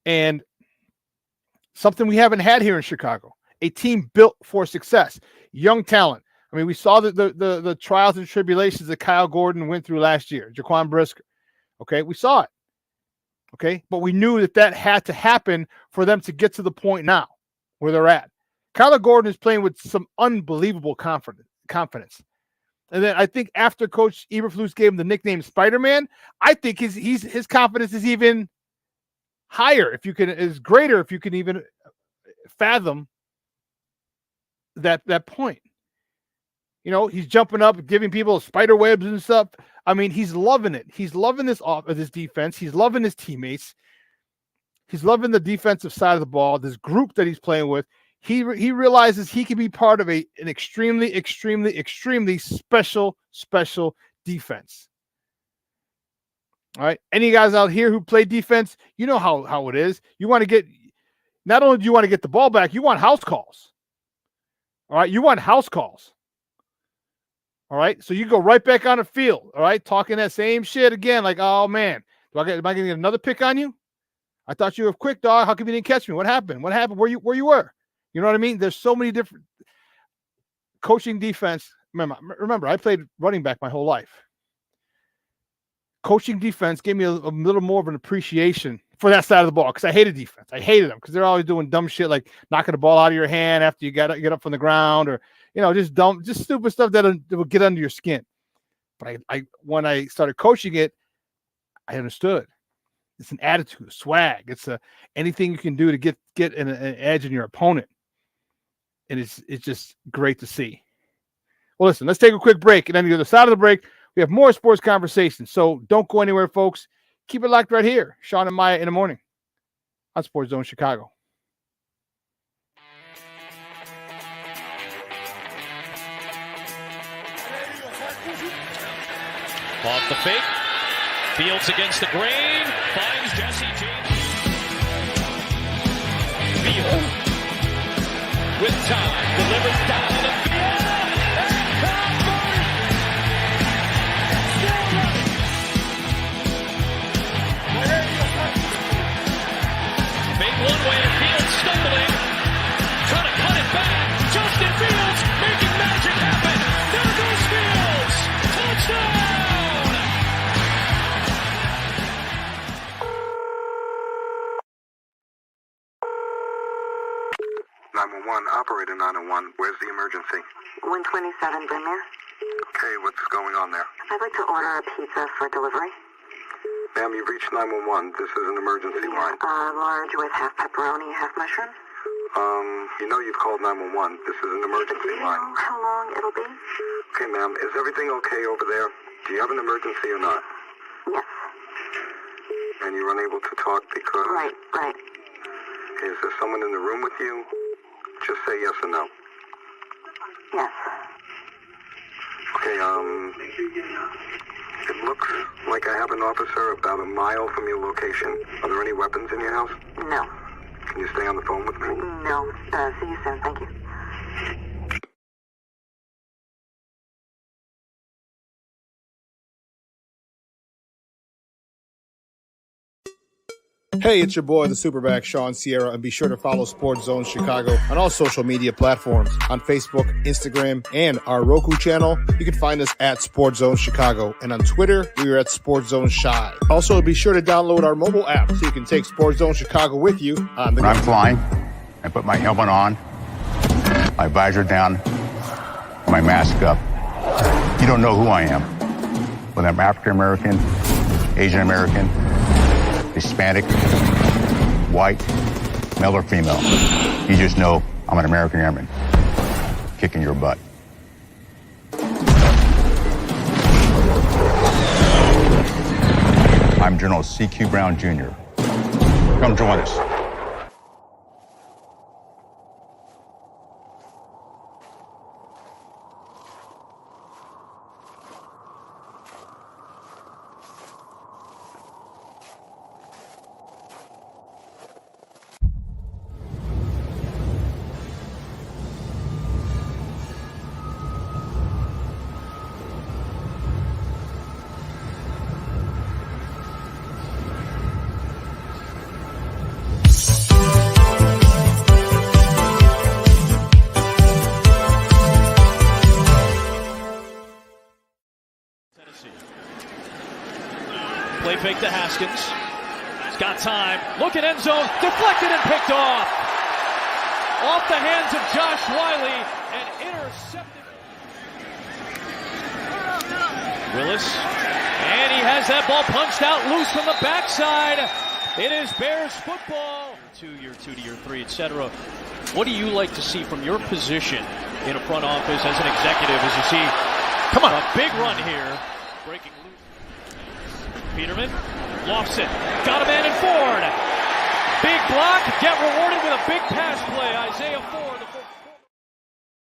And something we haven't had here in Chicago. A team built for success. Young talent. I mean, we saw the trials and tribulations that Kyle Gordon went through last year. Jaquan Brisker. Okay, we saw it. Okay, but we knew that had to happen for them to get to the point now where they're at. Kyler Gordon is playing with some unbelievable confidence. And then I think after Coach Eberflus gave him the nickname Spider-Man, I think his confidence is even higher, is greater if you can even fathom that point. He's jumping up, giving people spider webs and stuff. I mean, he's loving it. He's loving this defense. He's loving his teammates. He's loving the defensive side of the ball, this group that he's playing with. He realizes he can be part of an extremely, extremely, extremely special defense. All right. Any guys out here who play defense, you know how it is. You want to get, not only do you want to get the ball back, you want house calls. All right. You want house calls. All right. So you go right back on the field. All right. Talking that same shit again. Like, oh man, am I going to get another pick on you? I thought you were quick, dog. How come you didn't catch me? What happened? What happened? Where you were? You know what I mean? There's so many different coaching defense. Remember, I played running back my whole life. Coaching defense gave me a little more of an appreciation for that side of the ball, because I hated defense. I hated them because they're always doing dumb shit like knocking the ball out of your hand after you get up from the ground, or just stupid stuff that will get under your skin. But when I started coaching it, I understood. It's an attitude, a swag. It's anything you can do to get an edge in your opponent. And it's just great to see. Well, listen, let's take a quick break. And then on the other side of the break, we have more sports conversations. So don't go anywhere, folks. Keep it locked right here. Shawn and Maya in the morning on Sports Zone Chicago.
Off the fake. Fields against the grain. Finds Jesse James. Field. With time. Delivers down to the field. Made one way and Fields stumbling. Trying to cut it back. Justin Fields making magic happen. There goes Fields. Touchdown.
911, operator 901. Where's the emergency?
127 Brynmere.
Okay, what's going on there?
I'd like to order a pizza for delivery.
Ma'am, you've reached 911. This is an emergency line.
Large with half pepperoni, half mushroom.
You know you've called 911. This is an emergency line.
Do you know how long it'll be?
Okay, ma'am, is everything okay over there? Do you have an emergency or not?
Yes.
And you're unable to talk because...
Right.
Okay, is there someone in the room with you? Just say yes or no.
Yes.
Okay, it looks like I have an officer about a mile from your location. Are there any weapons in your house?
No.
Can you stay on the phone with me?
No. See you soon. Thank you.
Hey, it's your boy, the SuperBack, Shawn Sierra, and be sure to follow Sports Zone Chicago on all social media platforms on Facebook, Instagram, and our Roku channel. You can find us at Sports Zone Chicago, and on Twitter, we are at Sports Zone Shy. Also, be sure to download our mobile app so you can take Sports Zone Chicago with you on the go.
When I'm flying, I put my helmet on, my visor down, my mask up. You don't know who I am. Whether I'm African American, Asian American, Hispanic, white, male or female. You just know I'm an American airman kicking your butt. I'm General C.Q. Brown Jr. Come join us.
Play fake to Haskins. He's got time. Look at end zone. Deflected and picked off. Off the hands of Josh Wiley and intercepted. Willis. And he has that ball punched out loose from the backside. It is Bears football. Year 2 to year 3, etc. What do you like to see from your position in a front office as an executive as you see a big run here? Breaking loose. Peterman lofts it. Got a man in Ford. Big block. Get rewarded with a big pass play. Isaiah Ford.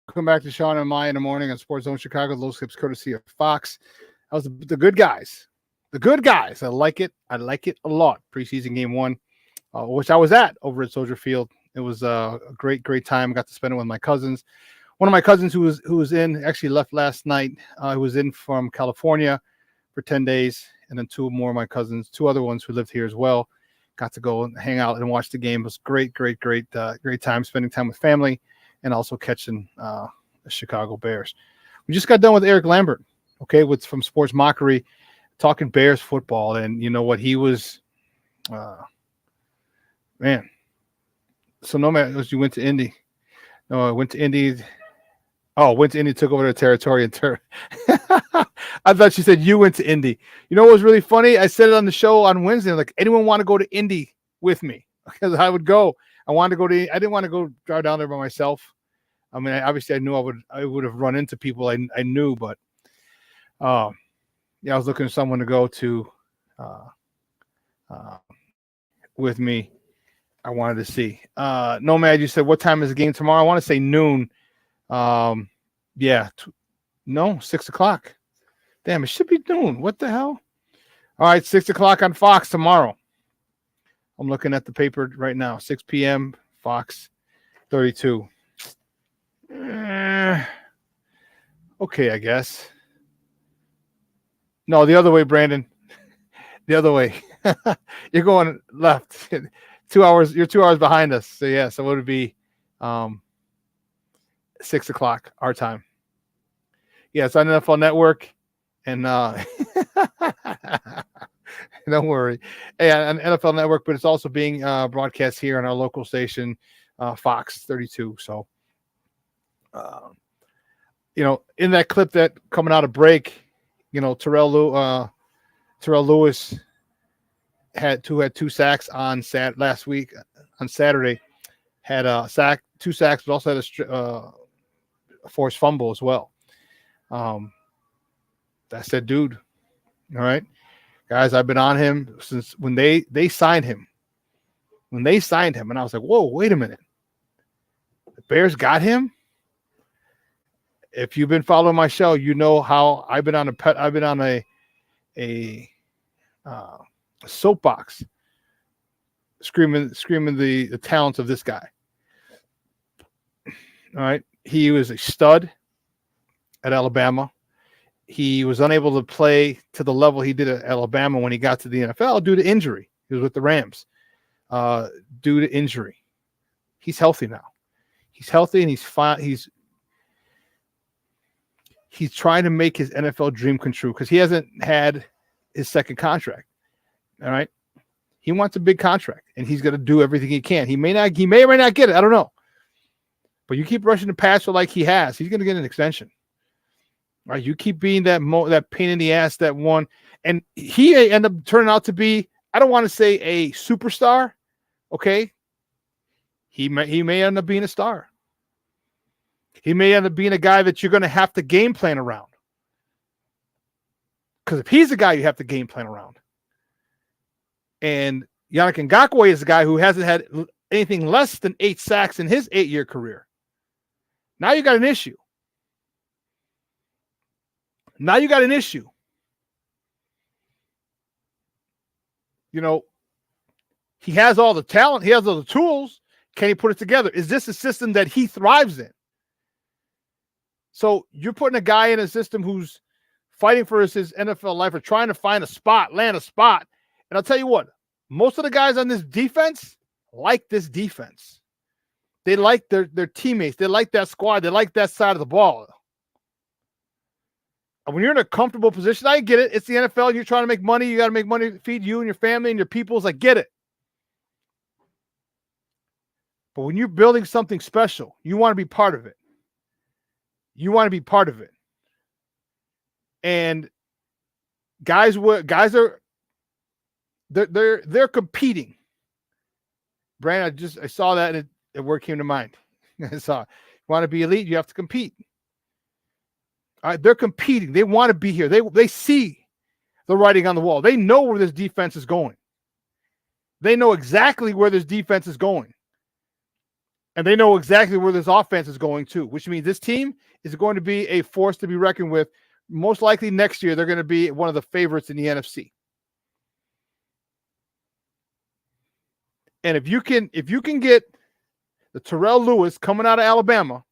Welcome back to Shawn and Maya in the morning on Sports Zone Chicago. Those clips courtesy of Fox. That was the good guys. The good guys. I like it. I like it a lot. Preseason game 1, which I was at over at Soldier Field. It was a great time. I got to spend it with my cousins. One of my cousins who was in, actually left last night. He was in from California for 10 days. And then 2 more of my cousins, 2 other ones who lived here as well, got to go and hang out and watch the game. It was great time spending time with family and also catching the Chicago Bears. We just got done with Eric Lambert, from Sports Mockery, talking Bears football. And you know what, he was, man. So no matter, you went to Indy. No, I went to Indy. Oh, went to Indy, took over the territory. I thought she said you went to Indy. You know what was really funny? I said it on the show on Wednesday. Like, anyone want to go to Indy with me? Because I would go. I didn't want to go drive down there by myself. I mean, obviously I knew I would have run into people I knew, but I was looking for someone to go to with me. I wanted to see. Nomad, you said, what time is the game tomorrow? I want to say noon. No, 6 o'clock. Damn, it should be noon. What the hell? All right, 6 o'clock on Fox tomorrow. I'm looking at the paper right now. 6 p.m. Fox 32. Okay, I guess. No, the other way, Brandon. The other way. You're going left. 2 hours. You're 2 hours behind us. So yeah, so it would be 6 o'clock our time. Yeah, it's on NFL Network, and don't worry, on NFL Network, but it's also being broadcast here on our local station, Fox 32. So, in that clip that coming out of break, Terrell Lewis had 2 sacks on last week on Saturday, had a sack, 2 sacks, but also had a forced fumble as well. That's that dude. All right, guys, I've been on him since when they signed him. When they signed him, and I was like, whoa, wait a minute. The Bears got him? If you've been following my show, you know how I've been on a soapbox screaming the talents of this guy. All right. He was a stud at Alabama. He was unable to play to the level he did at Alabama when he got to the NFL due to injury. He was with the Rams. due to injury. He's healthy now. He's healthy and he's fine. He's trying to make his NFL dream come true because he hasn't had his second contract. All right. He wants a big contract and he's going to do everything he can. He may or may not get it. I don't know. But you keep rushing the passer like he has, he's going to get an extension. All right. You keep being that pain in the ass, that one. And he end up turning out to be, I don't want to say a superstar. Okay. He may end up being a star. He may end up being a guy that you're going to have to game plan around. Because if he's a guy you have to game plan around. And Yannick Ngakoue is a guy who hasn't had anything less than 8 sacks in his 8-year career. Now you got an issue. You know, he has all the talent. He has all the tools. Can he put it together? Is this a system that he thrives in? So you're putting a guy in a system who's fighting for his NFL life or trying to find a spot, land a spot. And I'll tell you what, most of the guys on this defense like this defense. They like their teammates. They like that squad. They like that side of the ball. And when you're in a comfortable position, I get it. It's the NFL. You're trying to make money. You got to make money to feed you and your family and your peoples. I get it. But when you're building something special, you want to be part of it. And guys are they're competing. Brandon, I saw that and the word came to mind. I saw it. You want to be elite, you have to compete. All right, they're competing. They want to be here. They see the writing on the wall. They know where this defense is going. They know exactly where this defense is going. And they know exactly where this offense is going too, which means this team is going to be a force to be reckoned with. Most likely next year, they're going to be one of the favorites in the NFC. And if you can get the Terrell Lewis coming out of Alabama,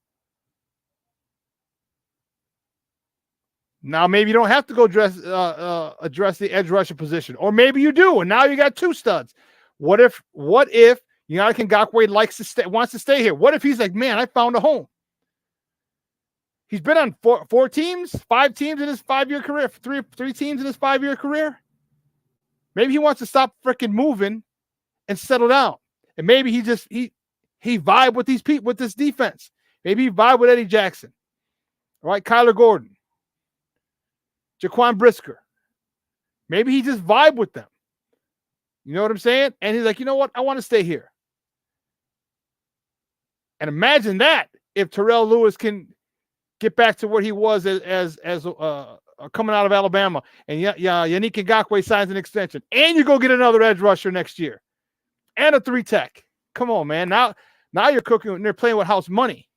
now maybe you don't have to go address the edge rusher position, or maybe you do, and now you got 2 studs. What if Yannick Ngakoue wants to stay here? What if he's like, man, I found a home? He's been on 4 teams, 5 teams in his 5-year career, 3 teams in his 5-year career. Maybe he wants to stop freaking moving and settle down. And maybe he vibe with these people, with this defense. Maybe he vibe with Eddie Jackson. All right, Kyler Gordon, Jaquan Brisker. Maybe he just vibe with them. You know what I'm saying? And he's like, you know what? I want to stay here. And imagine that if Terrell Lewis can get back to where he was as coming out of Alabama, and Yannick Ngakoue signs an extension, and you go get another edge rusher next year, and a 3-tech. Come on, man. Now you're cooking, and they're playing with house money.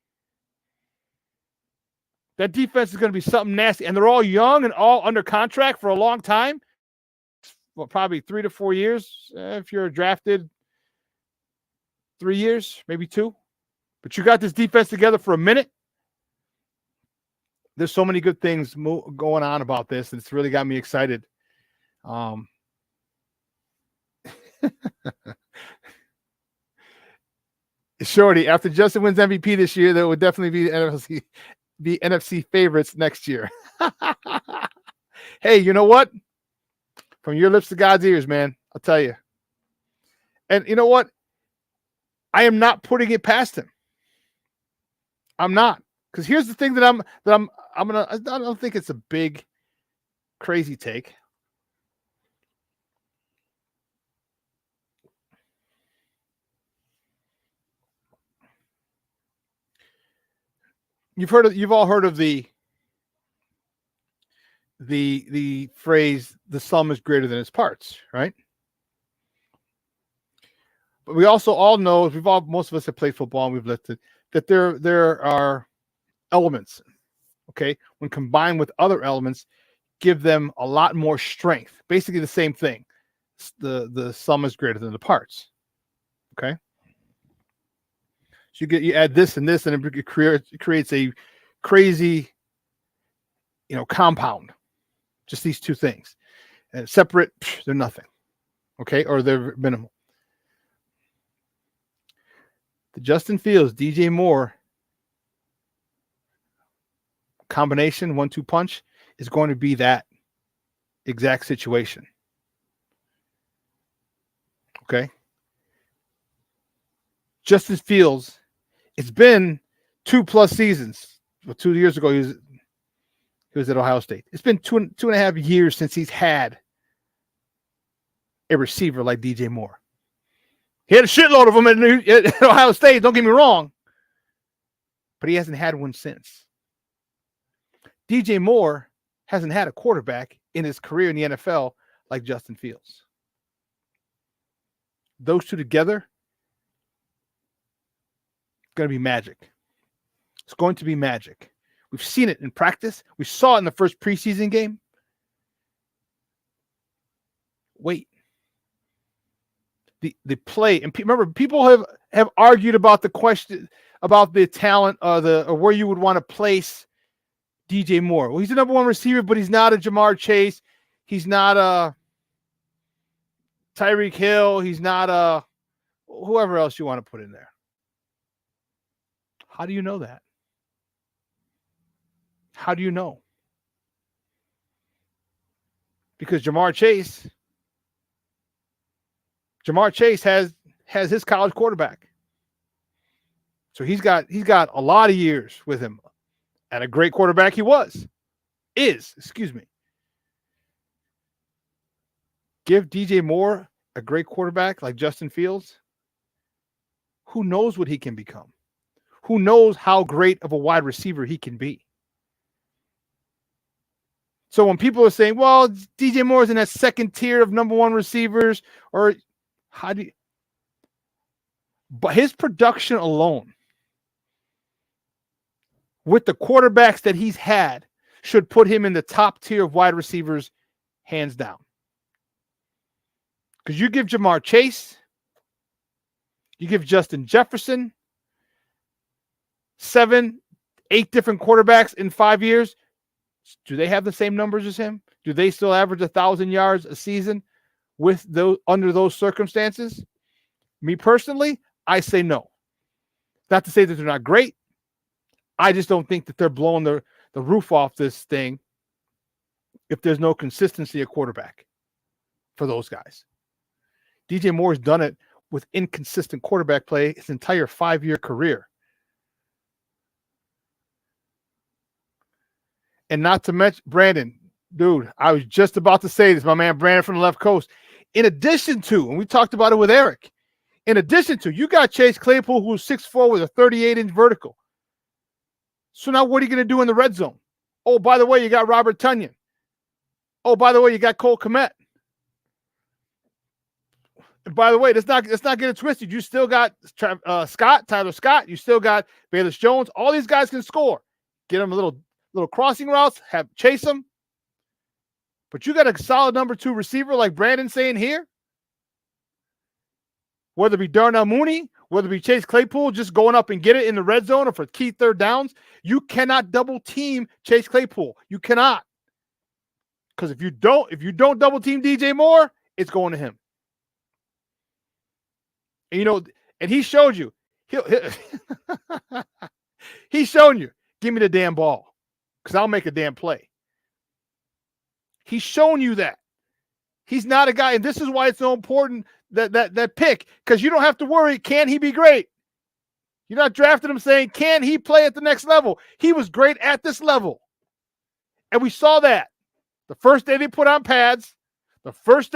That defense is going to be something nasty, and they're all young and all under contract for a long time. Well, probably 3 to 4 years if you're drafted. 3 years, maybe 2. But you got this defense together for a minute. There's so many good things going on about this, and it's really got me excited. Shorty, after Justin wins MVP this year, there would definitely be NFC favorites next year. Hey, you know what? From your lips to God's ears, man. I'll tell you. And you know what? I am not putting it past him. I'm not. Because here's the thing I don't think it's a big, crazy take. You've all heard of the phrase, the sum is greater than its parts, right? But we also all know, most of us have played football and we've lived it, that there are elements, okay, when combined with other elements, give them a lot more strength. Basically the same thing. The sum is greater than the parts. Okay. So you add this and this, and it creates a crazy, compound. Just these 2 things. And separate, they're nothing. Okay, or they're minimal. The Justin Fields, DJ Moore combination, 1-2 punch, is going to be that exact situation. Okay. Justin Fields, it's been 2+ seasons. Well, 2 years ago, he was at Ohio State. It's been 2.5 years since he's had a receiver like DJ Moore. He had a shitload of them at Ohio State, don't get me wrong, but he hasn't had one since. DJ Moore hasn't had a quarterback in his career in the NFL like Justin Fields. Those two together, it's going to be magic. It's going to be magic. We've seen it in practice. We saw it in the first preseason game. Wait. The play, and remember, people have argued about the question about the talent or where you would want to place DJ Moore. Well, he's the number 1 receiver, but he's not a Jamar Chase. He's not a Tyreek Hill. He's not a whoever else you want to put in there. How do you know that? How do you know? Because Jamar Chase has his college quarterback. So he's got a lot of years with him. And a great quarterback he is. Give DJ Moore a great quarterback like Justin Fields. Who knows what he can become? Who knows how great of a wide receiver he can be? So when people are saying, well, DJ Moore's in that second tier of number 1 receivers, or but his production alone with the quarterbacks that he's had should put him in the top tier of wide receivers, hands down. Because you give Jamar Chase, you give Justin Jefferson 7, 8 different quarterbacks in 5 years. Do they have the same numbers as him? Do they still average 1,000 yards a season with those under those circumstances? Me personally, I say no. Not to say that they're not great. I just don't think that they're blowing the roof off this thing if there's no consistency at quarterback for those guys. DJ Moore's done it with inconsistent quarterback play his entire 5-year career. And not to mention, Brandon, dude, I was just about to say this, my man Brandon from the left coast. In addition to, and we talked about it with Eric, in addition to, you got Chase Claypool, who's 6'4" with a 38-inch vertical. So now what are you going to do in the red zone? Oh, by the way, you got Robert Tonyan. Oh, by the way, you got Cole Kmet. And by the way, let's not get it twisted. You still got Tyler Scott. You still got Bayless Jones. All these guys can score. Get them a little crossing routes, chase them. But you got a solid number 2 receiver like Brandon saying here. Whether it be Darnell Mooney, whether it be Chase Claypool just going up and get it in the red zone or for key third downs, you cannot double team Chase Claypool. You cannot. Because if you don't double team DJ Moore, it's going to him. And and he showed you. He's shown you. Give me the damn ball. Because I'll make a damn play. He's shown you that. He's not a guy, and this is why it's so important that pick, because you don't have to worry, can he be great? You're not drafting him saying, can he play at the next level? He was great at this level. And we saw that. The first day they put on pads, the first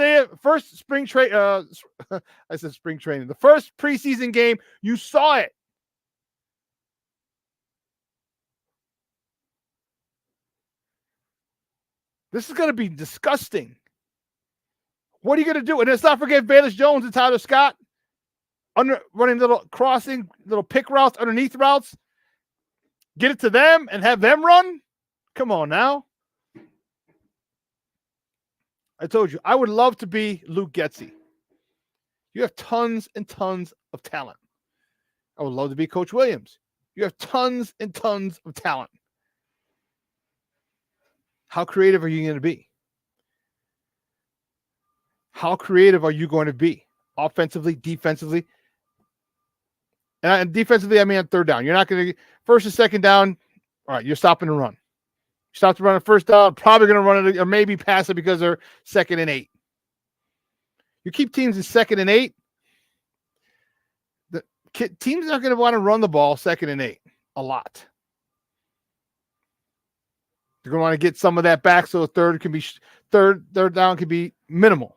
spring training, I said spring training, the first preseason game, you saw it. This is going to be disgusting. What are you going to do? And let's not forget Bayless Jones and Tyler Scott running little crossing, little pick routes, underneath routes. Get it to them and have them run? Come on now. I told you, I would love to be Luke Getsy. You have tons and tons of talent. I would love to be Coach Williams. You have tons and tons of talent. How creative are you going to be? How creative are you going to be? Offensively, defensively? And defensively, I mean, on third down, you're not going to first and second down. All right, you're stopping the run. You stop to run a first down, probably going to run it or maybe pass it because they're 2nd and 8. You keep teams in 2nd and 8. The teams are going to want to run the ball 2nd and 8 a lot. They're going to want to get some of that back so third down can be minimal.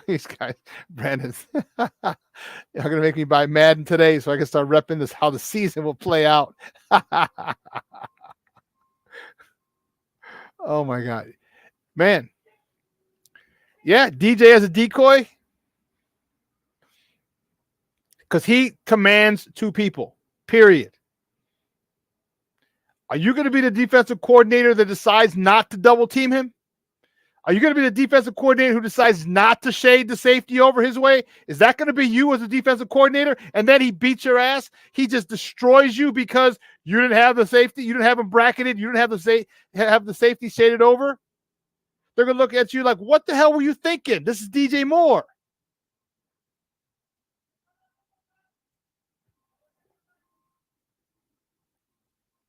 These guys, Brandon's you're going to make me buy Madden today so I can start repping this how the season will play out. Oh my God, man. Yeah, DJ as a decoy because he commands 2 people, period. Are you going to be the defensive coordinator that decides not to double team him? Are you going to be the defensive coordinator who decides not to shade the safety over his way? Is that going to be you as a defensive coordinator? And then he beats your ass. He just destroys you because you didn't have the safety. You didn't have him bracketed. You didn't have the safety shaded over. They're going to look at you like, what the hell were you thinking? This is DJ Moore.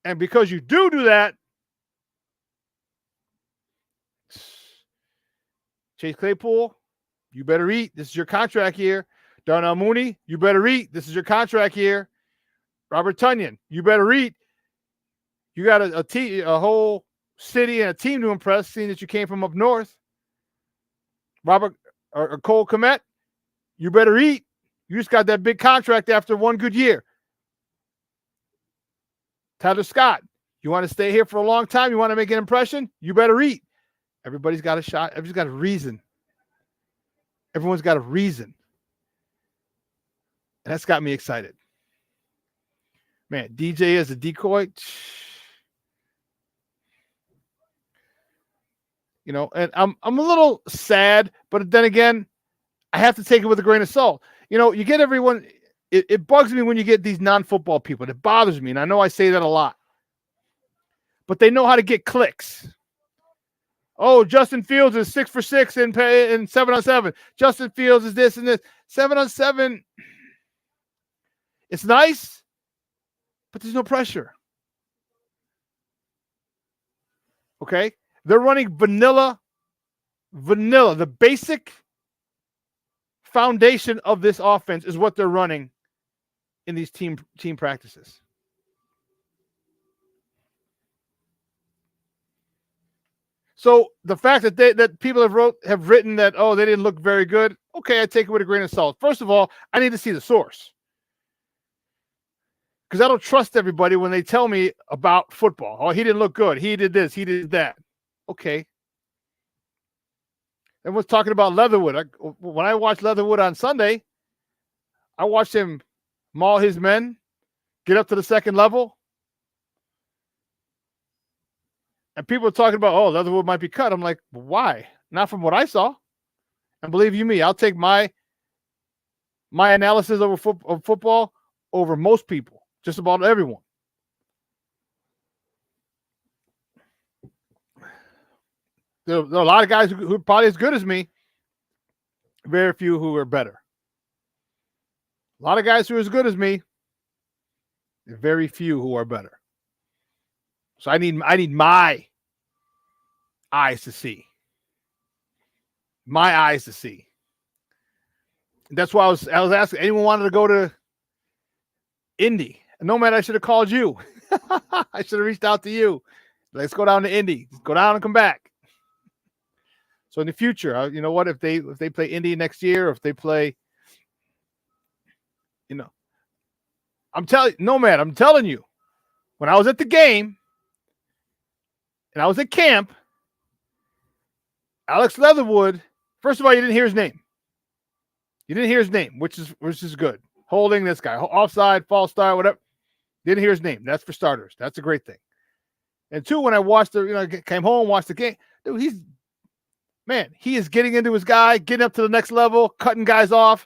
And because you do that, Chase Claypool, you better eat. This is your contract year. Darnell Mooney, you better eat. This is your contract year. Robert Tonyan, you better eat. You got a whole city and a team to impress, seeing that you came from up north. Robert or Cole Kmet, you better eat. You just got that big contract after one good year. Tyler Scott, you want to stay here for a long time? You want to make an impression? You better eat. Everybody's got a shot. Everybody's got a reason. Everyone's got a reason. And that's got me excited. Man, DJ as a decoy. You know, and I'm a little sad, but then again, I have to take it with a grain of salt. You know, you get everyone. It bugs me when you get these non-football people. It bothers me, and I know I say that a lot. But they know how to get clicks. Oh, Justin Fields is 6 for 6 in 7-on-7. Justin Fields is this and this. 7-on-7. It's nice, but there's no pressure. Okay? They're running vanilla. The basic foundation of this offense is what they're running in these team practices. So the fact that people have written that, oh, they didn't look very good, okay, I take it with a grain of salt. First of all, I need to see the source. Because I don't trust everybody when they tell me about football. Oh, he didn't look good. He did this. He did that. Okay. Everyone's talking about Leatherwood. When I watched Leatherwood on Sunday, I watched him maul his men, get up to the second level. And people are talking about, oh, Leatherwood might be cut. I'm like, why? Not from what I saw. And believe you me, I'll take my analysis of football over most people, just about everyone. There are a lot of guys who are probably as good as me. Very few who are better. A lot of guys who are as good as me. Very few who are better. So I need my eyes to see. My eyes to see. And that's why I was asking. Anyone wanted to go to Indy? No, man, I should have called you. I should have reached out to you. Let's go down to Indy. Let's go down and come back. So in the future, you know what? If they play Indy next year, or if they play, you know, I'm telling you, when I was at the game and I was at camp, Alex Leatherwood, first of all, you didn't hear his name. You didn't hear his name, which is good. Holding this guy, offside, false start, whatever. Didn't hear his name. That's for starters. That's a great thing. And two, when I watched came home, watched the game, dude, he is getting into his guy, getting up to the next level, cutting guys off.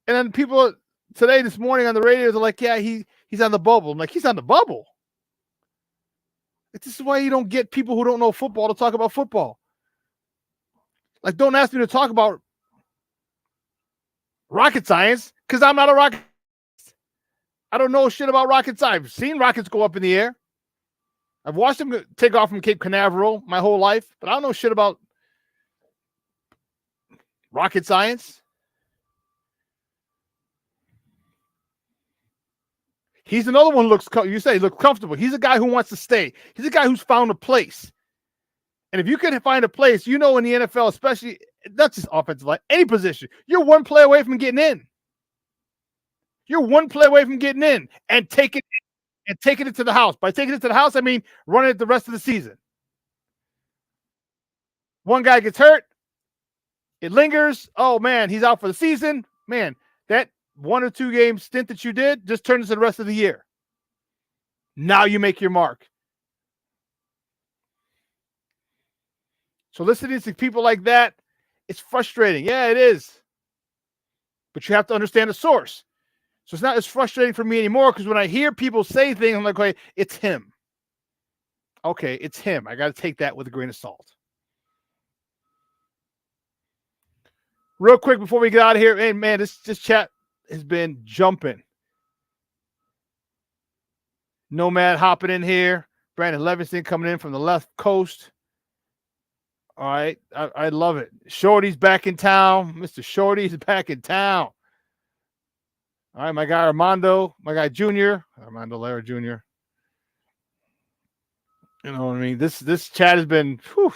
And then people this morning on the radio are like, yeah, he's on the bubble. I'm like, he's on the bubble. This is why you don't get people who don't know football to talk about football. Like, don't ask me to talk about rocket science because I'm not a rocket. I don't know shit about rocket science. I've seen rockets go up in the air. I've watched them take off from Cape Canaveral my whole life, but I don't know shit about rocket science. He's another one who looks, you say, looks comfortable. He's a guy who wants to stay. He's a guy who's found a place. And if you can find a place, in the NFL, especially, not just offensive line, any position, you're one play away from getting in. You're one play away from getting in and taking it to the house. By taking it to the house, I mean running it the rest of the season. One guy gets hurt. It lingers. Oh, man, he's out for the season. Man, that 1 or 2 game stint that you did just turns into the rest of the year. Now you make your mark. So listening to people like that, it's frustrating. Yeah, it is. But you have to understand the source. So it's not as frustrating for me anymore because when I hear people say things, I'm like, okay, it's him. Okay, it's him. I got to take that with a grain of salt. Real quick before we get out of here, hey, man, this chat has been jumping. Nomad hopping in here. Brandon Levinson coming in from the left coast. All right, I love it. Shorty's back in town. Mr. Shorty's back in town. All right, my guy Armando, my guy Junior, Armando Lara Jr. You know what I mean? This chat has been, whew,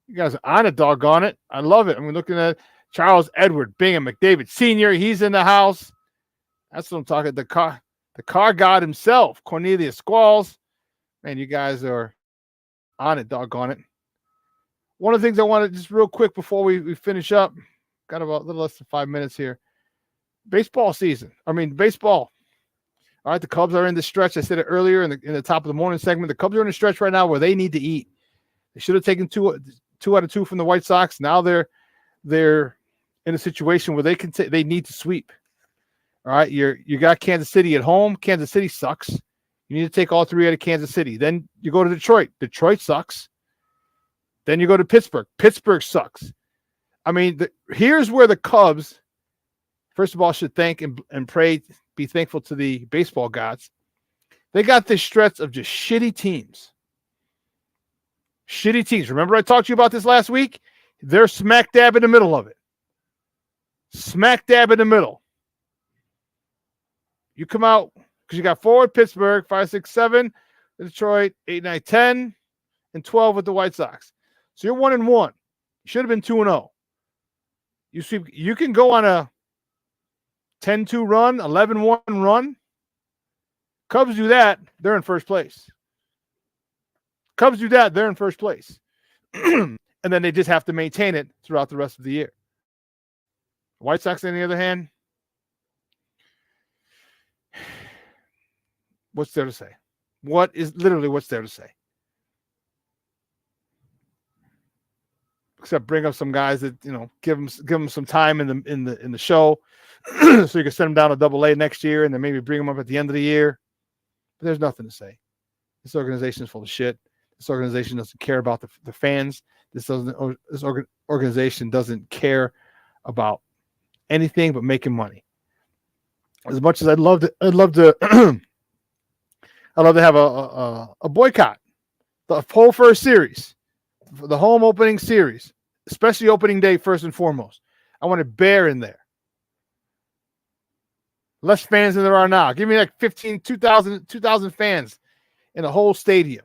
you guys are on it, doggone it. I love it. I'm looking at Charles Edward Bingham McDavid Sr. He's in the house. That's what I'm talking. The car god himself, Cornelius Squalls. Man, you guys are on it, doggone it. One of the things I wanted just real quick before we finish up, got about a little less than 5 minutes here. Baseball season. Baseball. All right, the Cubs are in the stretch. I said it earlier in the top of the morning segment. The Cubs are in a stretch right now where they need to eat. They should have taken two out of 2 from the White Sox. Now they're in a situation where they need to sweep. All right, you got Kansas City at home. Kansas City sucks. You need to take all 3 out of Kansas City. Then you go to Detroit. Detroit sucks. Then you go to Pittsburgh. Pittsburgh sucks. Here's where the Cubs, first of all, should thank and pray, be thankful to the baseball gods. They got this stretch of just shitty teams. Shitty teams. Remember I talked to you about this last week? They're smack dab in the middle of it. Smack dab in the middle. You come out, because you got 4 at Pittsburgh, 5, 6, 7, Detroit, 8, 9, 10, and 12 with the White Sox. So you're 1-1. You should have been 2-0. You can go on a 10-2 run, 11-1 run. Cubs do that, they're in first place. Cubs do that, they're in first place. And then they just have to maintain it throughout the rest of the year. White Sox, on the other hand, what's there to say? What's there to say? Except bring up some guys that, give them some time in the show, so you can send them down to Double-A next year, and then maybe bring them up at the end of the year. But there's nothing to say. This organization is full of shit. This organization doesn't care about the fans. This organization doesn't care about anything but making money. As much as I'd love to have a boycott, the whole first series. The home opening series, especially opening day, first and foremost. I want a bear in there. Less fans than there are now. Give me like 2,000 fans in a whole stadium.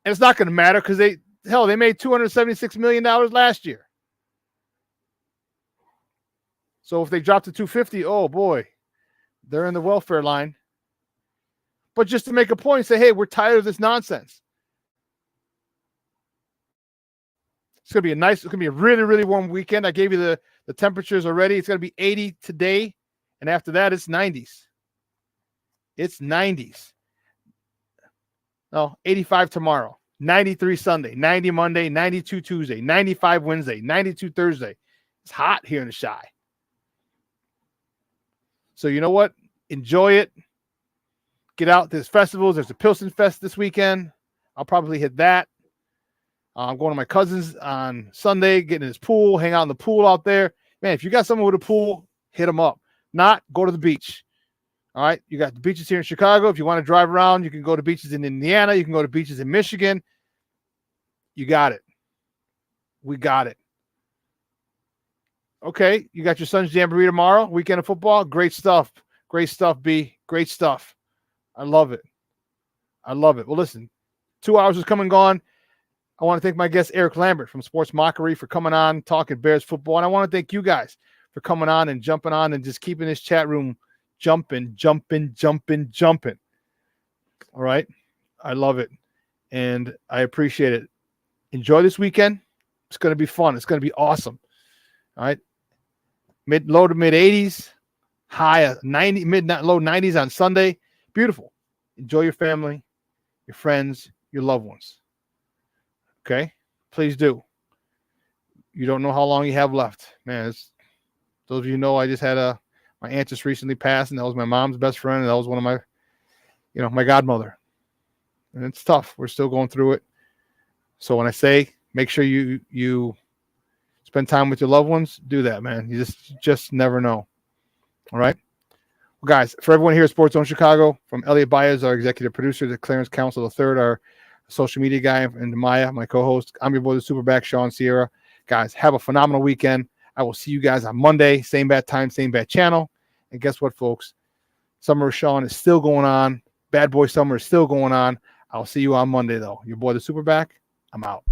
And it's not going to matter because they made $276 million last year. So if they drop to 250, oh boy, they're in the welfare line. But just to make a point, say, hey, we're tired of this nonsense. It's going to be a really, really warm weekend. I gave you the temperatures already. It's going to be 80 today. And after that, it's 90s. It's 90s. No, 85 tomorrow. 93 Sunday. 90 Monday. 92 Tuesday. 95 Wednesday. 92 Thursday. It's hot here in the Chi. So you know what? Enjoy it. Get out. There's festivals. There's a Pilsen Fest this weekend. I'll probably hit that. I'm going to my cousin's on Sunday, getting in his pool, hang out in the pool out there. Man, if you got someone with a pool, hit them up. Not, go to the beach. All right, you got the beaches here in Chicago. If you want to drive around, you can go to beaches in Indiana. You can go to beaches in Michigan. You got it. We got it. Okay, you got your son's jamboree tomorrow, weekend of football. Great stuff. Great stuff, B. Great stuff. I love it. I love it. Well, listen, 2 hours is come and gone. I want to thank my guest, Eric Lambert from Sports Mockery, for coming on, talking Bears football. And I want to thank you guys for coming on and jumping on and just keeping this chat room jumping. All right. I love it. And I appreciate it. Enjoy this weekend. It's going to be fun. It's going to be awesome. All right. Low to mid 80s, high 90, low 90s on Sunday. Beautiful. Enjoy your family, your friends, your loved ones. Okay. Please do. You don't know how long you have left. Man, those of you know, I just had my aunt just recently passed, and that was my mom's best friend, and that was one of my, my godmother. And it's tough. We're still going through it. So when I say make sure you spend time with your loved ones, do that, man. You just never know. All right? Well, guys, for everyone here at Sports Zone Chicago, from Elliot Baez, our executive producer, to Clarence Council III, our social media guy, and to Maya, my co-host, I'm your boy, the SuperBack, Shawn Sierra. Guys, have a phenomenal weekend. I will see you guys on Monday, same bat time, same bat channel. And guess what, folks? Summer of Shawn is still going on. Bad Boy Summer is still going on. I'll see you on Monday, though. Your boy, the SuperBack. I'm out.